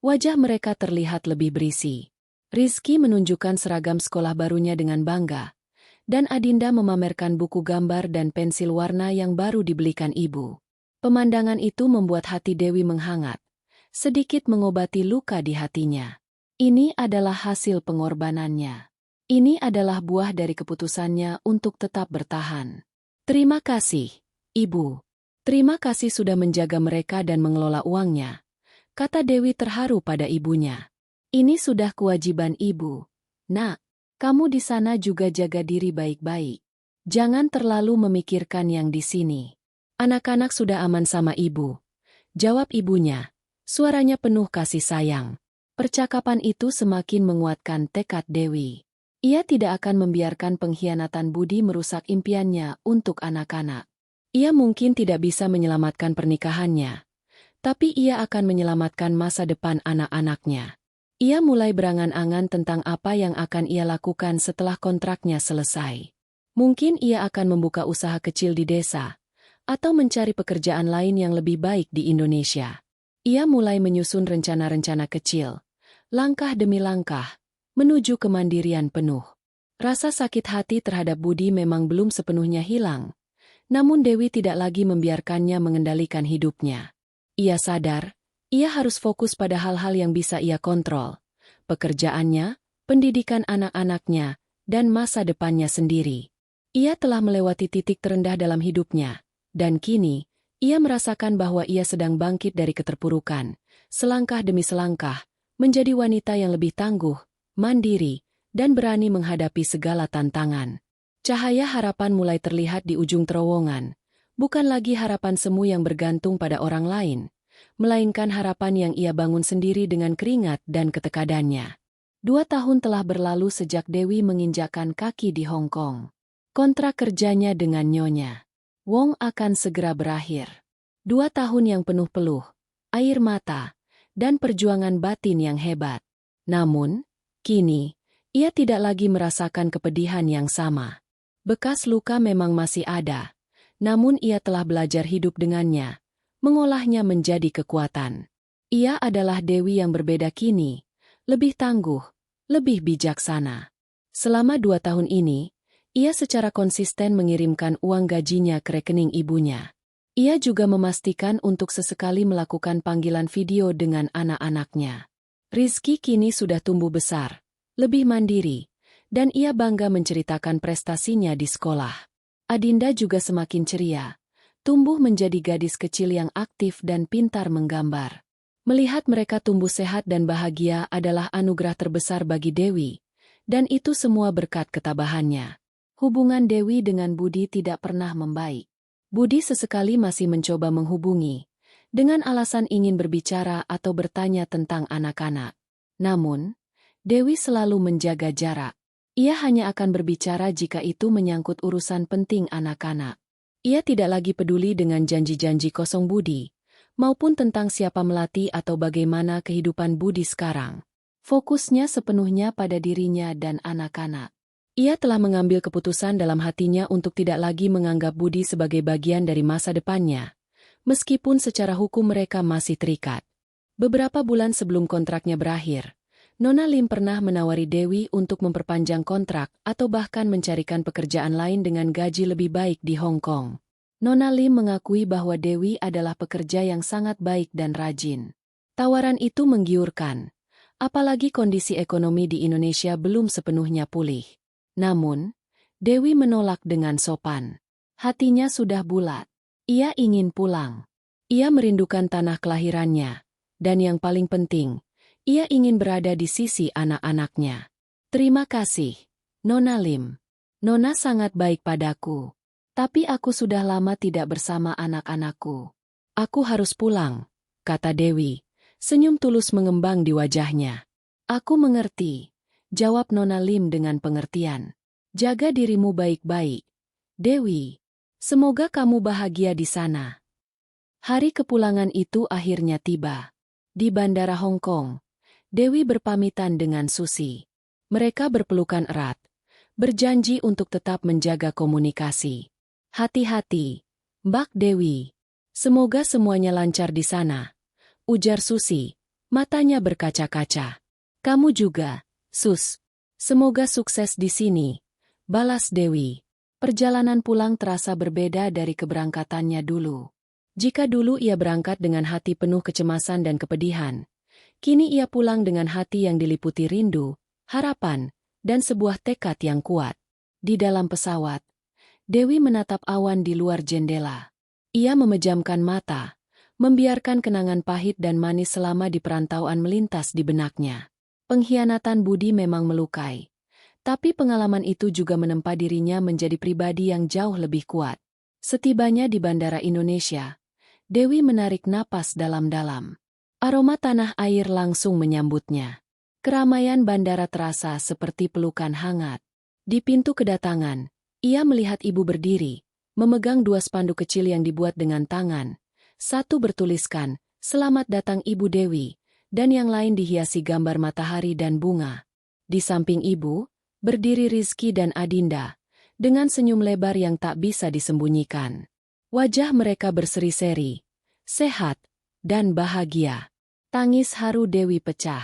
Wajah mereka terlihat lebih berisi. Rizky menunjukkan seragam sekolah barunya dengan bangga, dan Adinda memamerkan buku gambar dan pensil warna yang baru dibelikan ibu. Pemandangan itu membuat hati Dewi menghangat, sedikit mengobati luka di hatinya. Ini adalah hasil pengorbanannya. Ini adalah buah dari keputusannya untuk tetap bertahan. Terima kasih, Ibu. Terima kasih sudah menjaga mereka dan mengelola uangnya, kata Dewi terharu pada ibunya. Ini sudah kewajiban ibu. Nak, kamu di sana juga jaga diri baik-baik. Jangan terlalu memikirkan yang di sini. Anak-anak sudah aman sama ibu. Jawab ibunya. Suaranya penuh kasih sayang. Percakapan itu semakin menguatkan tekad Dewi. Ia tidak akan membiarkan pengkhianatan Budi merusak impiannya untuk anak-anak. Ia mungkin tidak bisa menyelamatkan pernikahannya, tapi ia akan menyelamatkan masa depan anak-anaknya. Ia mulai berangan-angan tentang apa yang akan ia lakukan setelah kontraknya selesai. Mungkin ia akan membuka usaha kecil di desa, atau mencari pekerjaan lain yang lebih baik di Indonesia. Ia mulai menyusun rencana-rencana kecil, langkah demi langkah, menuju kemandirian penuh. Rasa sakit hati terhadap Budi memang belum sepenuhnya hilang, namun Dewi tidak lagi membiarkannya mengendalikan hidupnya. Ia sadar, ia harus fokus pada hal-hal yang bisa ia kontrol, pekerjaannya, pendidikan anak-anaknya, dan masa depannya sendiri. Ia telah melewati titik terendah dalam hidupnya, dan kini, ia merasakan bahwa ia sedang bangkit dari keterpurukan, selangkah demi selangkah, menjadi wanita yang lebih tangguh, mandiri, dan berani menghadapi segala tantangan. Cahaya harapan mulai terlihat di ujung terowongan, bukan lagi harapan semu yang bergantung pada orang lain, melainkan harapan yang ia bangun sendiri dengan keringat dan ketekadannya. 2 tahun telah berlalu sejak Dewi menginjakkan kaki di Hong Kong. Kontrak kerjanya dengan Nyonya Wong akan segera berakhir. 2 tahun yang penuh air mata, dan perjuangan batin yang hebat. Namun, kini, ia tidak lagi merasakan kepedihan yang sama. Bekas luka memang masih ada, namun ia telah belajar hidup dengannya, mengolahnya menjadi kekuatan. Ia adalah Dewi yang berbeda kini, lebih tangguh, lebih bijaksana. Selama 2 tahun ini, ia secara konsisten mengirimkan uang gajinya ke rekening ibunya. Ia juga memastikan untuk sesekali melakukan panggilan video dengan anak-anaknya. Rizky kini sudah tumbuh besar, lebih mandiri, dan ia bangga menceritakan prestasinya di sekolah. Adinda juga semakin ceria, tumbuh menjadi gadis kecil yang aktif dan pintar menggambar. Melihat mereka tumbuh sehat dan bahagia adalah anugerah terbesar bagi Dewi, dan itu semua berkat ketabahannya. Hubungan Dewi dengan Budi tidak pernah membaik. Budi sesekali masih mencoba menghubungi, dengan alasan ingin berbicara atau bertanya tentang anak-anak. Namun, Dewi selalu menjaga jarak. Ia hanya akan berbicara jika itu menyangkut urusan penting anak-anak. Ia tidak lagi peduli dengan janji-janji kosong Budi, maupun tentang siapa melati atau bagaimana kehidupan Budi sekarang. Fokusnya sepenuhnya pada dirinya dan anak-anak. Ia telah mengambil keputusan dalam hatinya untuk tidak lagi menganggap Budi sebagai bagian dari masa depannya, meskipun secara hukum mereka masih terikat. Beberapa bulan sebelum kontraknya berakhir, Nona Lim pernah menawari Dewi untuk memperpanjang kontrak atau bahkan mencarikan pekerjaan lain dengan gaji lebih baik di Hong Kong. Nona Lim mengakui bahwa Dewi adalah pekerja yang sangat baik dan rajin. Tawaran itu menggiurkan, apalagi kondisi ekonomi di Indonesia belum sepenuhnya pulih. Namun, Dewi menolak dengan sopan. Hatinya sudah bulat. Ia ingin pulang. Ia merindukan tanah kelahirannya. Dan yang paling penting, ia ingin berada di sisi anak-anaknya. Terima kasih, Nona Lim. Nona sangat baik padaku. Tapi aku sudah lama tidak bersama anak-anakku. Aku harus pulang, kata Dewi. Senyum tulus mengembang di wajahnya. Aku mengerti, jawab Nona Lim dengan pengertian. Jaga dirimu baik-baik, Dewi. Semoga kamu bahagia di sana. Hari kepulangan itu akhirnya tiba. Di Bandara Hong Kong, Dewi berpamitan dengan Susi. Mereka berpelukan erat, berjanji untuk tetap menjaga komunikasi. Hati-hati, Mbak Dewi. Semoga semuanya lancar di sana, ujar Susi, matanya berkaca-kaca. Kamu juga, Sus. Semoga sukses di sini, balas Dewi. Perjalanan pulang terasa berbeda dari keberangkatannya dulu. Jika dulu ia berangkat dengan hati penuh kecemasan dan kepedihan, kini ia pulang dengan hati yang diliputi rindu, harapan, dan sebuah tekad yang kuat. Di dalam pesawat, Dewi menatap awan di luar jendela. Ia memejamkan mata, membiarkan kenangan pahit dan manis selama di perantauan melintas di benaknya. Pengkhianatan Budi memang melukai. Tapi pengalaman itu juga menempa dirinya menjadi pribadi yang jauh lebih kuat. Setibanya di Bandara Indonesia, Dewi menarik napas dalam-dalam. Aroma tanah air langsung menyambutnya. Keramaian bandara terasa seperti pelukan hangat. Di pintu kedatangan, ia melihat ibu berdiri, memegang dua spanduk kecil yang dibuat dengan tangan. Satu bertuliskan, "Selamat datang Ibu Dewi," dan yang lain dihiasi gambar matahari dan bunga. Di samping ibu, berdiri Rizky dan Adinda, dengan senyum lebar yang tak bisa disembunyikan. Wajah mereka berseri-seri, sehat, dan bahagia. Tangis haru Dewi pecah.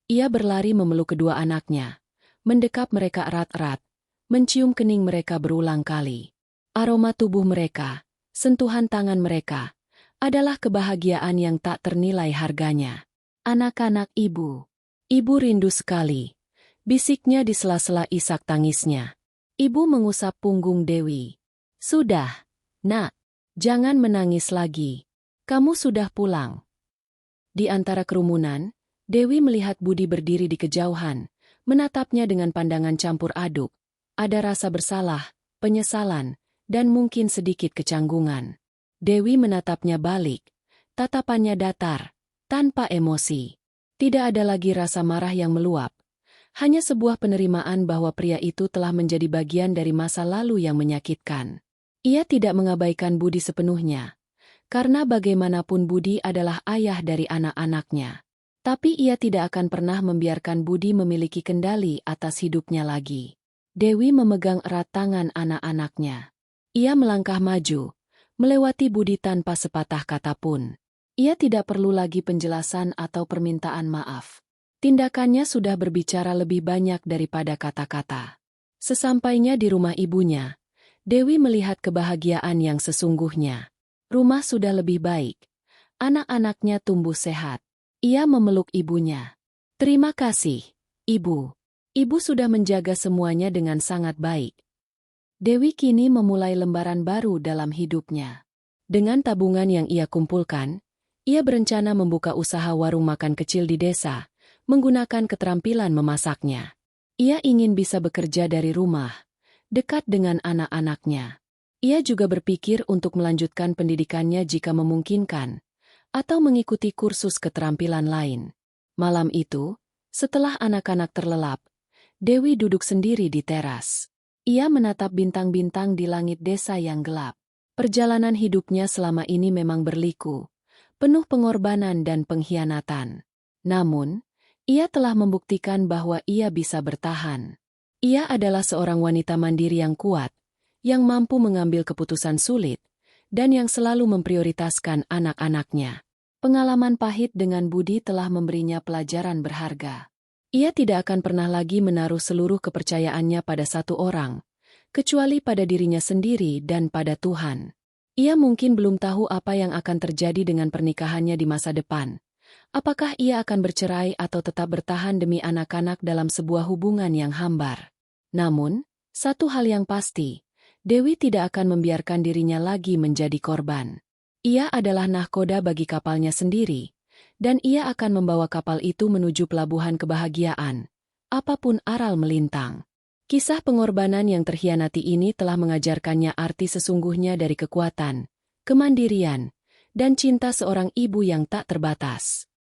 Ia berlari memeluk kedua anaknya, mendekap mereka erat-erat, mencium kening mereka berulang kali. Aroma tubuh mereka, sentuhan tangan mereka, adalah kebahagiaan yang tak ternilai harganya. Anak-anak ibu. Ibu rindu sekali. Bisiknya di sela-sela isak tangisnya. Ibu mengusap punggung Dewi. Sudah, nak. Jangan menangis lagi. Kamu sudah pulang. Di antara kerumunan, Dewi melihat Budi berdiri di kejauhan, menatapnya dengan pandangan campur aduk. Ada rasa bersalah, penyesalan, dan mungkin sedikit kecanggungan. Dewi menatapnya balik. Tatapannya datar, tanpa emosi. Tidak ada lagi rasa marah yang meluap. Hanya sebuah penerimaan bahwa pria itu telah menjadi bagian dari masa lalu yang menyakitkan. Ia tidak mengabaikan Budi sepenuhnya. Karena bagaimanapun Budi adalah ayah dari anak-anaknya. Tapi ia tidak akan pernah membiarkan Budi memiliki kendali atas hidupnya lagi. Dewi memegang erat tangan anak-anaknya. Ia melangkah maju, melewati Budi tanpa sepatah kata pun. Ia tidak perlu lagi penjelasan atau permintaan maaf. Tindakannya sudah berbicara lebih banyak daripada kata-kata. Sesampainya di rumah ibunya, Dewi melihat kebahagiaan yang sesungguhnya. Rumah sudah lebih baik. Anak-anaknya tumbuh sehat. Ia memeluk ibunya. Terima kasih, Ibu. Ibu sudah menjaga semuanya dengan sangat baik. Dewi kini memulai lembaran baru dalam hidupnya. Dengan tabungan yang ia kumpulkan, ia berencana membuka usaha warung makan kecil di desa, menggunakan keterampilan memasaknya. Ia ingin bisa bekerja dari rumah, dekat dengan anak-anaknya. Ia juga berpikir untuk melanjutkan pendidikannya jika memungkinkan, atau mengikuti kursus keterampilan lain. Malam itu, setelah anak-anak terlelap, Dewi duduk sendiri di teras. Ia menatap bintang-bintang di langit desa yang gelap. Perjalanan hidupnya selama ini memang berliku, penuh pengorbanan dan pengkhianatan. Namun, ia telah membuktikan bahwa ia bisa bertahan. Ia adalah seorang wanita mandiri yang kuat, yang mampu mengambil keputusan sulit, dan yang selalu memprioritaskan anak-anaknya. Pengalaman pahit dengan Budi telah memberinya pelajaran berharga. Ia tidak akan pernah lagi menaruh seluruh kepercayaannya pada satu orang, kecuali pada dirinya sendiri dan pada Tuhan. Ia mungkin belum tahu apa yang akan terjadi dengan pernikahannya di masa depan. Apakah ia akan bercerai atau tetap bertahan demi anak-anak dalam sebuah hubungan yang hambar? Namun, satu hal yang pasti, Dewi tidak akan membiarkan dirinya lagi menjadi korban. Ia adalah nahkoda bagi kapalnya sendiri, dan ia akan membawa kapal itu menuju pelabuhan kebahagiaan, apapun aral melintang. Kisah pengorbanan yang terhianati ini telah mengajarkannya arti sesungguhnya dari kekuatan, kemandirian, dan cinta seorang ibu yang tak terbatas.